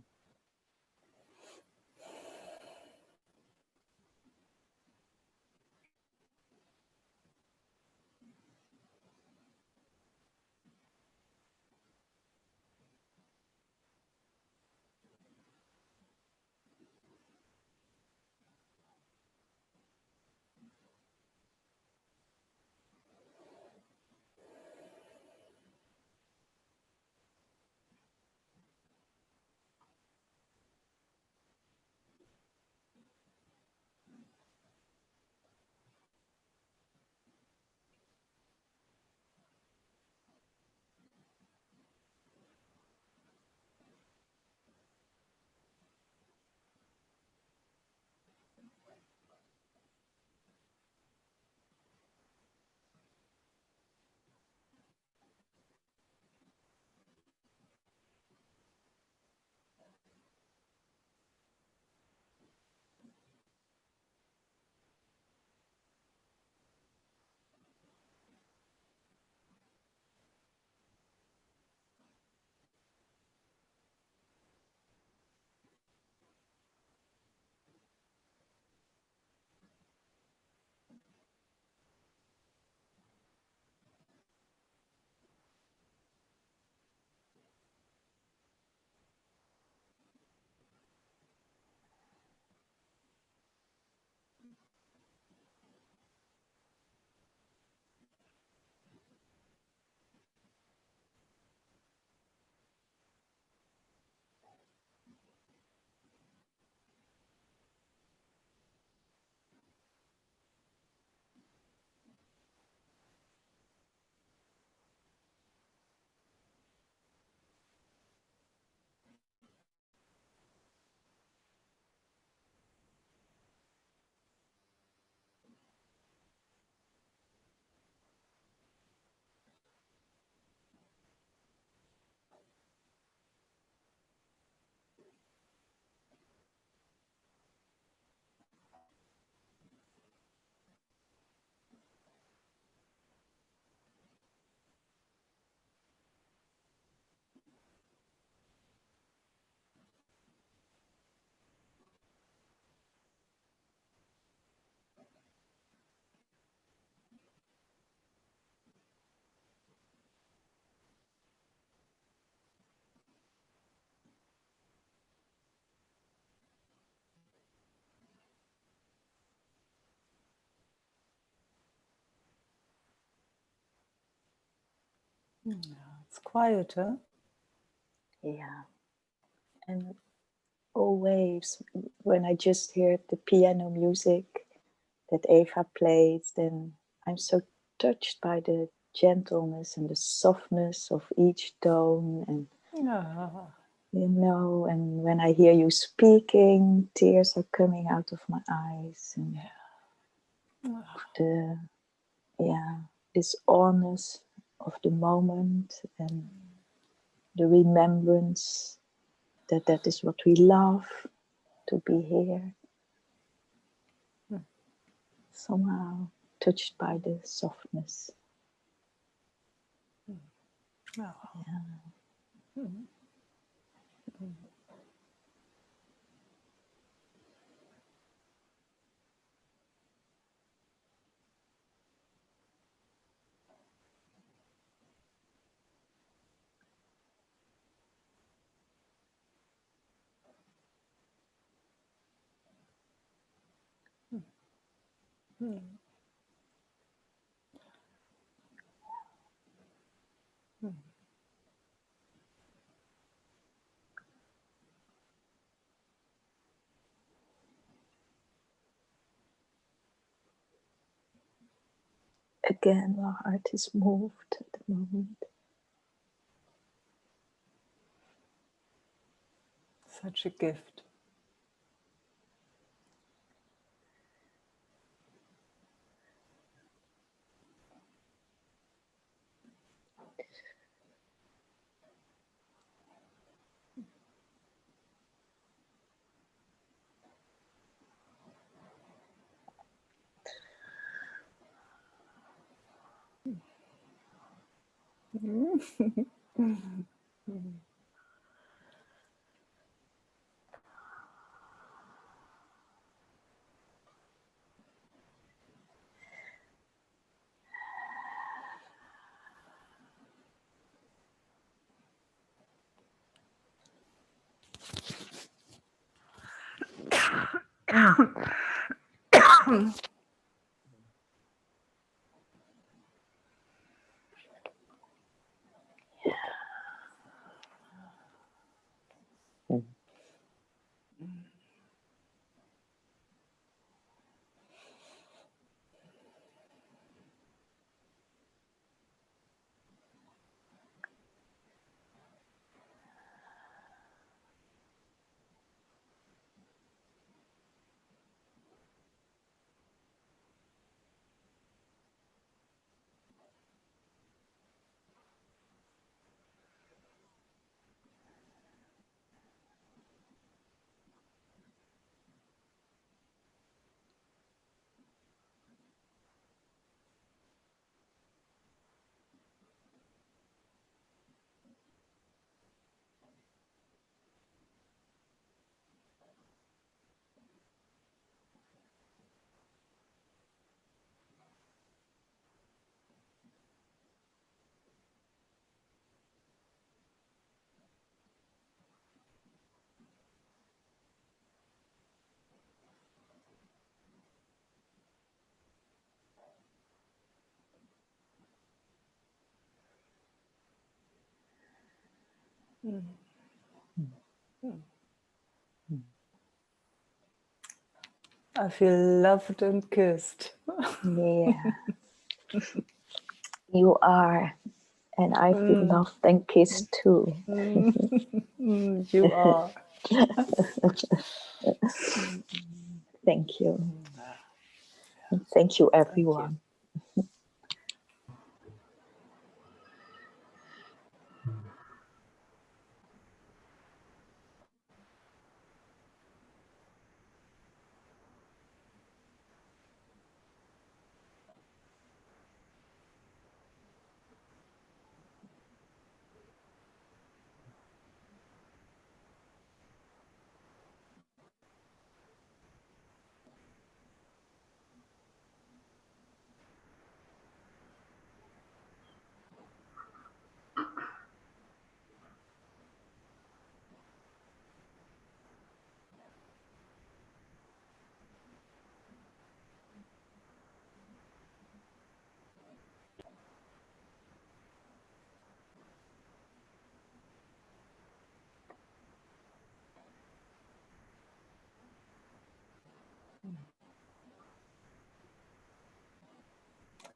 It's quieter. Yeah, and always when I just heard the piano music that Eva played, then I'm so touched by the gentleness and the softness of each tone. And and when I hear you speaking, tears are coming out of my eyes. And this awness of the moment and the remembrance that is what we love, to be here. Somehow touched by the softness. Yeah. Again, my heart is moved at the moment. Such a gift. I feel loved and kissed. Yeah. You are. And I feel loved and kissed too. You are. Thank you. And thank you, everyone.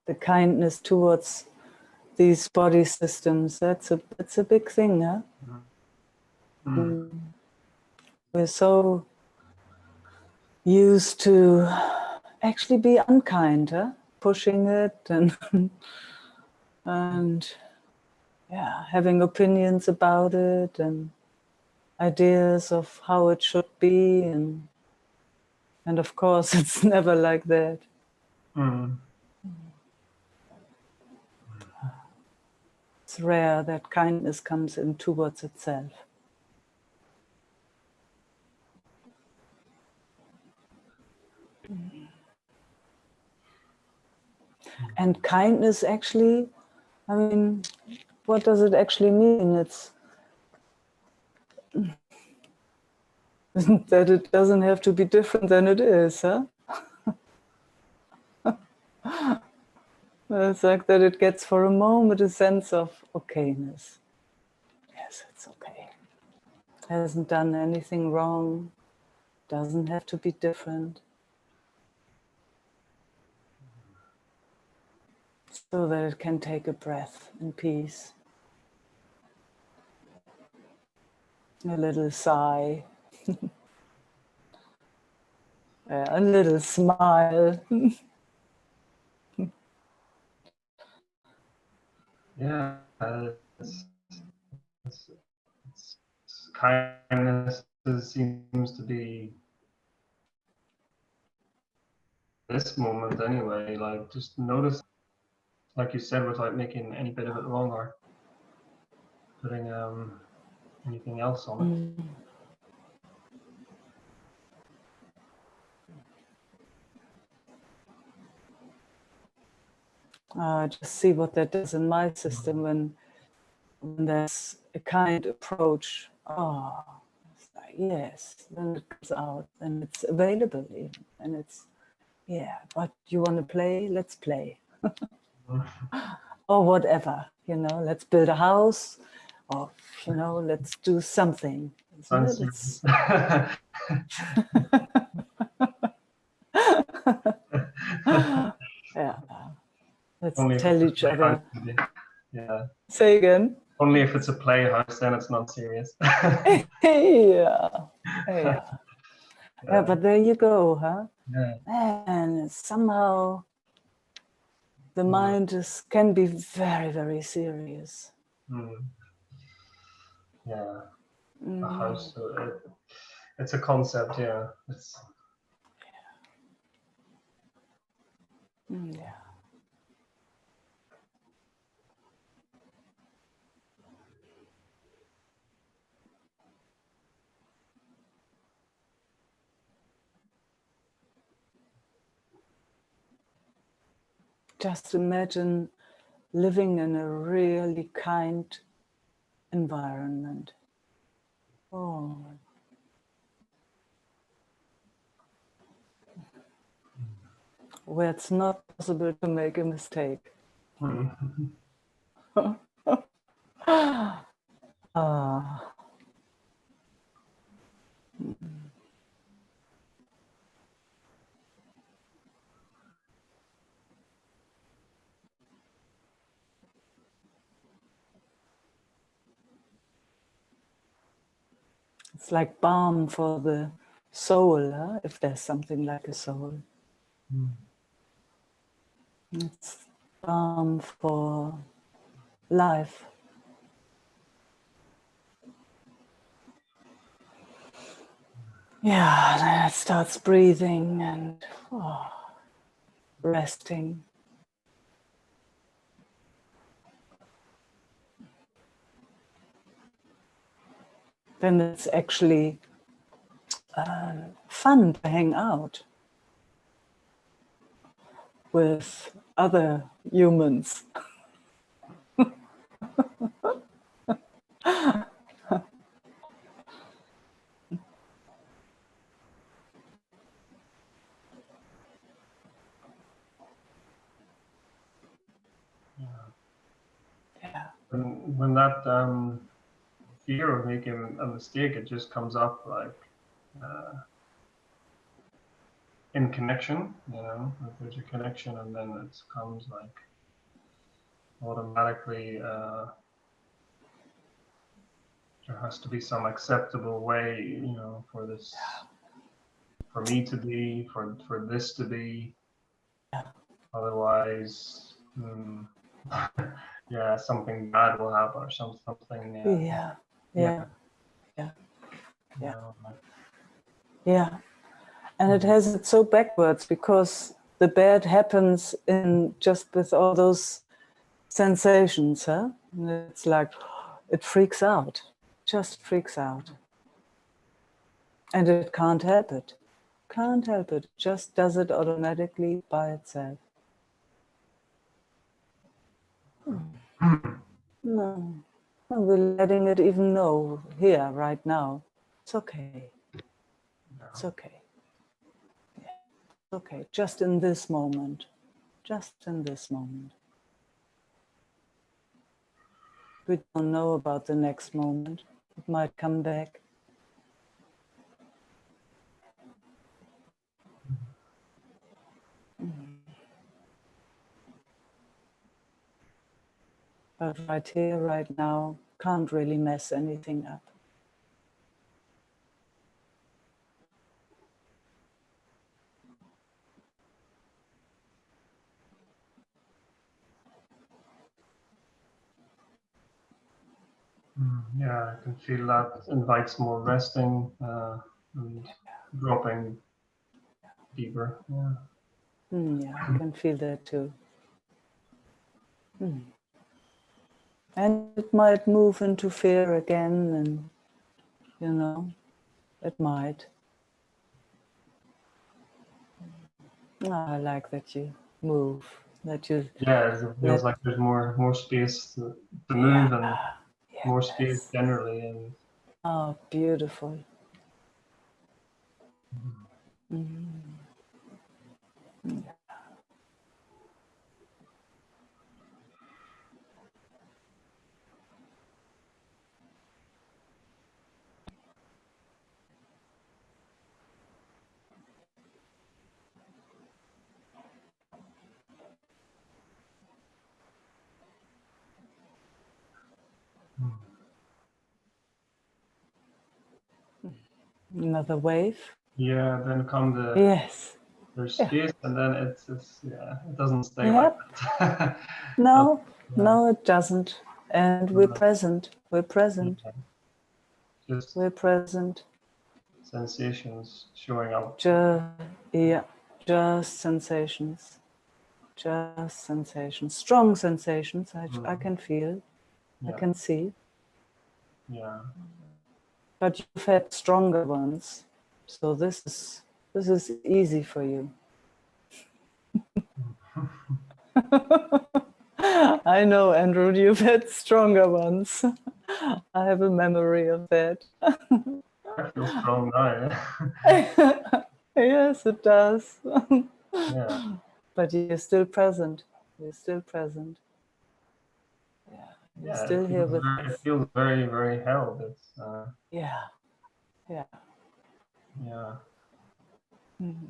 The kindness towards these body systems, that's a big thing, huh? We're so used to actually be unkind, huh? Pushing it and yeah, having opinions about it and ideas of how it should be, and of course it's never like that. It's rare that kindness comes in towards itself. And kindness actually, I mean, what does it actually mean? It's that it doesn't have to be different than it is, huh? It's like that it gets for a moment a sense of okayness. Yes, it's okay. Hasn't done anything wrong. Doesn't have to be different. So that it can take a breath in peace. A little sigh. A little smile. Yeah, kindness seems to be this moment anyway. Like just notice, like you said, without making any bit of it wrong or putting anything else on it. Just see what that does in my system when there's a kind approach. Oh, it's like, yes, then it comes out and it's available even. And it's, yeah, but you want to play? Let's play. Or whatever, you know, let's build a house, or, you know, let's do something. Isn't it? Yeah. Let's Only tell each other. Yeah. Say again. Only if it's a playhouse, then it's not serious. Yeah. Yeah, but there you go, huh? Yeah. And somehow the mind can be very, very serious. Yeah. A house. It's a concept, yeah. It's yeah. Just imagine living in a really kind environment. Oh. Where it's not possible to make a mistake. It's like balm for the soul, huh? If there's something like a soul. It's balm for life. Yeah, then it starts breathing and resting. Then it's actually fun to hang out with other humans. Yeah. When that fear of making a mistake, it just comes up like in connection, you know, if there's a connection, and then it comes like automatically there has to be some acceptable way, you know, for this, for me to be, for this to be. Otherwise, yeah, something bad will happen, or something. Yeah. And it has it so backwards because the bad happens in just with all those sensations, huh? And it's like, it freaks out, just freaks out. And it can't help it. Can't help it. Just does it automatically by itself. No. We're letting it even know here, right now. It's okay. It's okay. Yeah. It's okay. Just in this moment. Just in this moment. We don't know about the next moment. It might come back. But right here, right now, can't really mess anything up. Yeah, I can feel that invites more resting and dropping deeper. Yeah. Yeah, I can feel that too. And it might move into fear again, and you know, it might. I like that you move, that you Yeah, it feels like there's more space to move, and more space generally. And oh, beautiful. Mm-hmm. Yeah. Another wave. Yeah, then come the there's space, and then it's it doesn't stay like that. No, no, it doesn't. And we're present. We're present. Just we're present. Sensations showing up. Just sensations. Just sensations. Strong sensations. I can feel. I can see. Yeah. But you've had stronger ones, so this is easy for you. I know, Andrew, you've had stronger ones. I have a memory of that. I feel strong now. Yes, it does. Yeah. But you're still present. You're still present. Yeah. You're still here with us. It feels very, very held. It's yeah. Yeah. Yeah. Mm-hmm.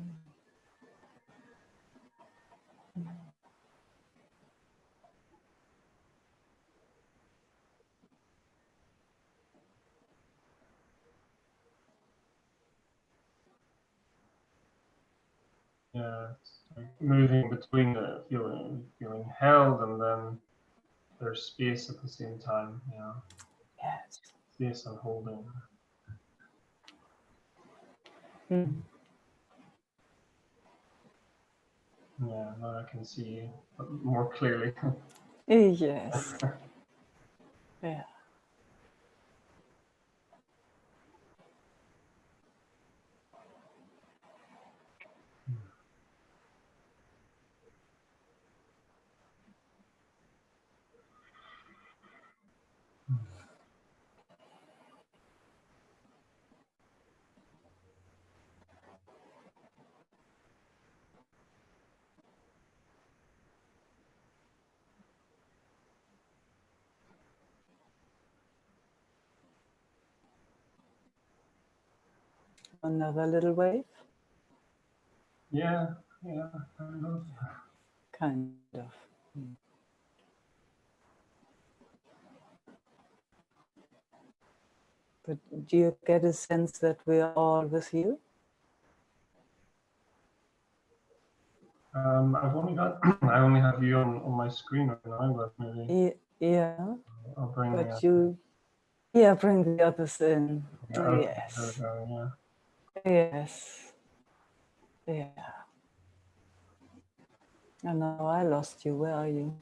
Yeah, it's like moving between the feeling held, and then there's space at the same time. Yeah. Yes. Space and holding. Mm. Yeah, now I can see more clearly. Yes. Yeah. Another little wave? Yeah, kind of. Kind of. Mm. But do you get a sense that we are all with you? I've only got I only have you on my screen right now, but maybe Yeah. I'll bring But you bring the others in. Yes. Yeah. Yes. Yeah. And now I lost you. Where are you?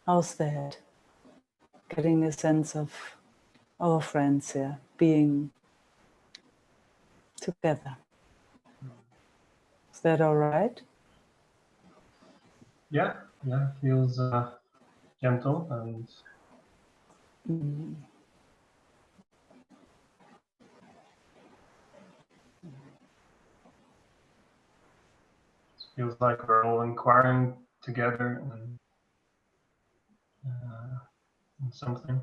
How's that? Getting a sense of our friends here being together. Is that all right? Yeah, feels gentle and feels like we're all inquiring together and something,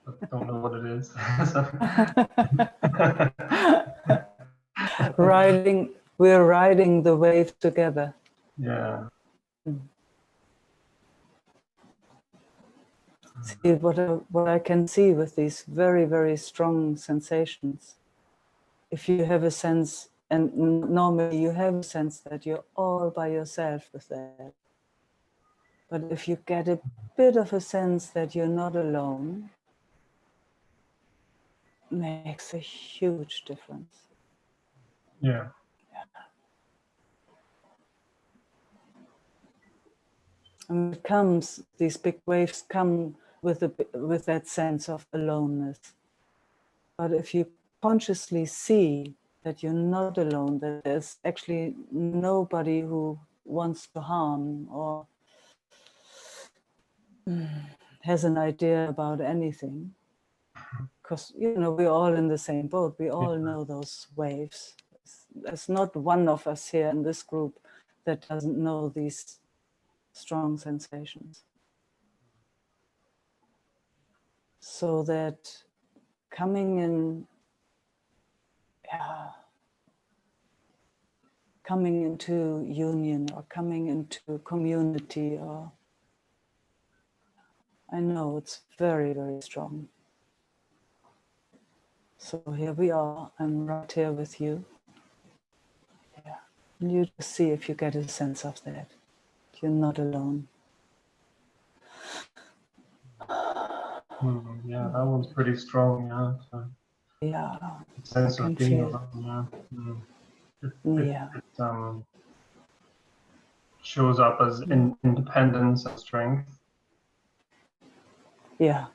but don't know what it is. We're riding the wave together. Yeah. See what I can see with these very, very strong sensations. If you have a sense, and normally you have a sense that you're all by yourself with that. But if you get a bit of a sense that you're not alone, makes a huge difference. Yeah. And it comes, these big waves come with that sense of aloneness. But if you consciously see that you're not alone, that there's actually nobody who wants to harm or has an idea about anything, because we're all in the same boat. We all know those waves. There's not one of us here in this group that doesn't know these strong sensations. So that coming in, coming into union or coming into community, or I know it's very, very strong. So here we are, I'm right here with you. Yeah. And you just see if you get a sense of that. You're not alone. Yeah, that one's pretty strong, yeah. So Yeah. sense of being alone, yeah. It shows up as independence and strength. Yeah.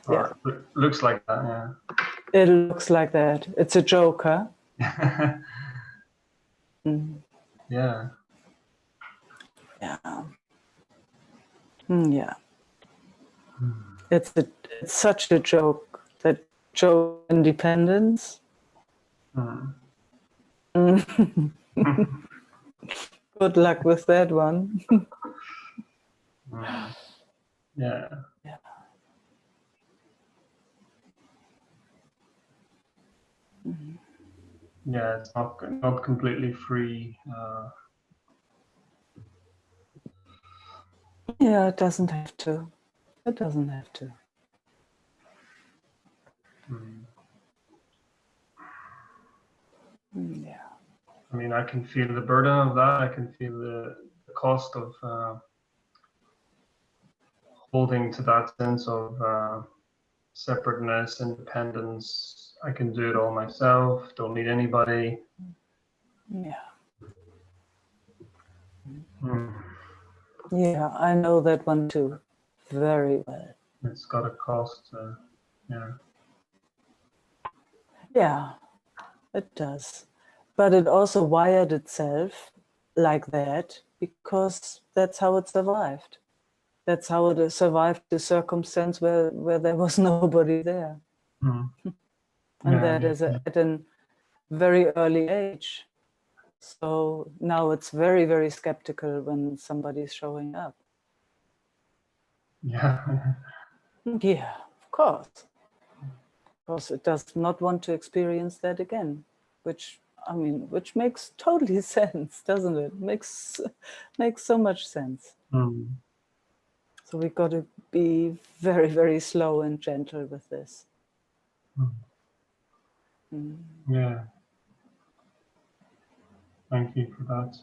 Or it looks like that, yeah. It looks like that. It's a joke, huh? Yeah. Yeah. Yeah. It's such a joke, that joke independence. Good luck with that one. Yeah. Yeah. Yeah, it's not completely free. Yeah, it doesn't have to. It doesn't have to. Yeah. I mean, I can feel the burden of that. I can feel the cost of holding to that sense of separateness, independence. I can do it all myself. Don't need anybody. Yeah. Mm. Yeah, I know that one too, very well. It's got a cost. Yeah. Yeah, it does. But it also wired itself like that because that's how it survived. That's how it survived the circumstance where there was nobody there. And that is at a very early age. So now it's very, very skeptical when somebody's showing up. Yeah. Yeah, of course. Because it does not want to experience that again, which makes totally sense, doesn't it? Makes so much sense. So we got to be very, very slow and gentle with this. Yeah. Thank you for that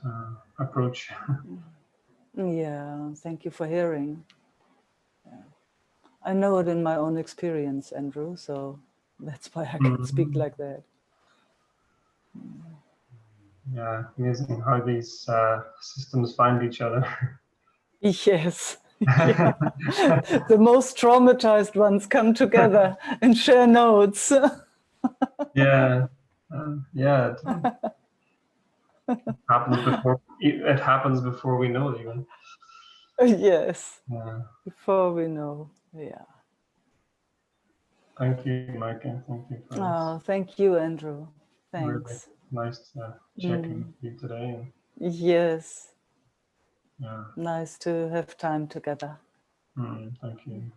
approach. Yeah, thank you for hearing. Yeah. I know it in my own experience, Andrew, so that's why I can speak like that. Yeah, amazing how these systems find each other. Yes. Yeah. The most traumatized ones come together and share notes. Yeah. Yeah. It happens before we know it even. Yes. Yeah. Before we know. Yeah. Thank you, Meike. Thank you for Oh, thank you, Andrew. Thanks. Really nice checking with you today. Yes. Yeah. Nice to have time together. Thank you.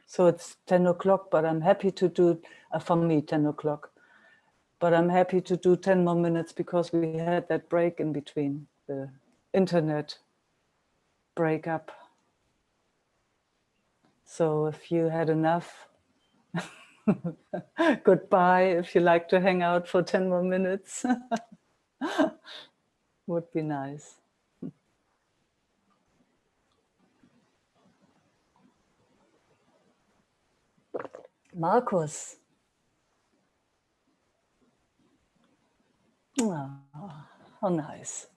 So it's 10 o'clock, but I'm happy to do, for me, 10 o'clock. But I'm happy to do 10 more minutes because we had that break in between, the internet breakup. So if you had enough, goodbye. If you like to hang out for 10 more minutes. would be nice. Markus. Oh, how nice.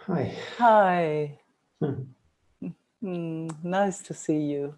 Hi. Hi. Nice to see you.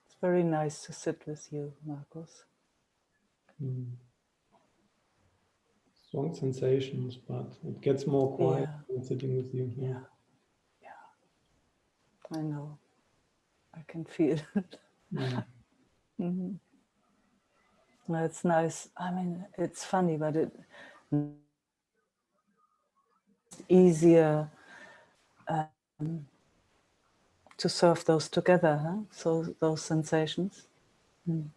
It's very nice to sit with you, Markus. Strong sensations, but it gets more quiet when sitting with you. Yeah. I know. I can feel it. It's nice. I mean, it's funny, but it's easier to serve those together, huh? So those sensations. Mm.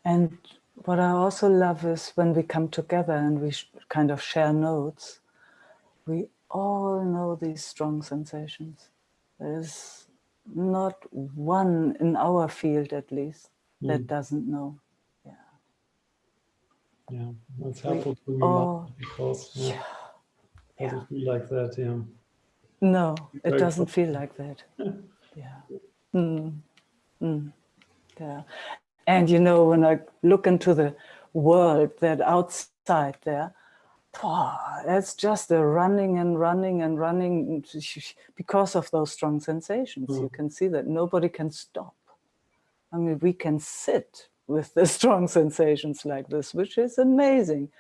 And what I also love is when we come together and we kind of share notes, we all know these strong sensations. There's not one in our field, at least, that doesn't know. Yeah. Yeah, it's helpful to remind because yeah. doesn't feel like that. Yeah. No, it Very doesn't cool. feel like that. Yeah. Mm. Mm. Yeah. And you know, when I look into the world that outside there, it's just a running and running and running because of those strong sensations. You can see that nobody can stop. I mean, we can sit with the strong sensations like this, which is amazing.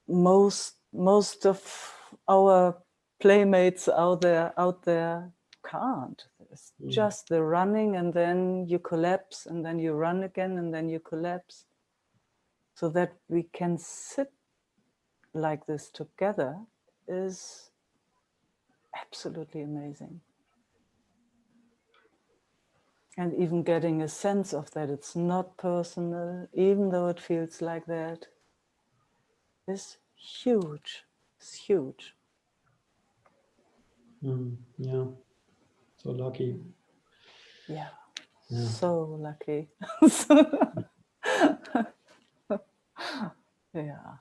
Most of our playmates out there can't. It's just the running, and then you collapse, and then you run again, and then you collapse. So that we can sit like this together is absolutely amazing. And even getting a sense of that it's not personal, even though it feels like that, is huge. It's huge. Yeah, so lucky. Yeah, Yeah. so lucky. Yeah.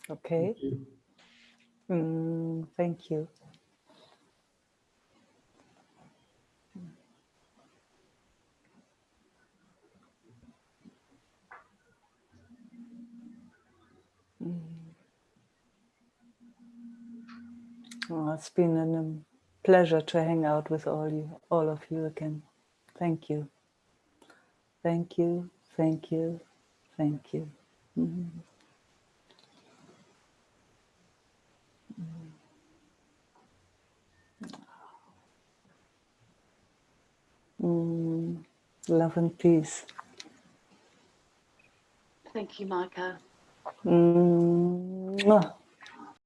Okay. Thank you. Oh, it's been a pleasure to hang out with all of you again. Thank you. Thank you. Thank you. Thank you. Mm-hmm. Love and peace. Thank you, Meike. Mwah.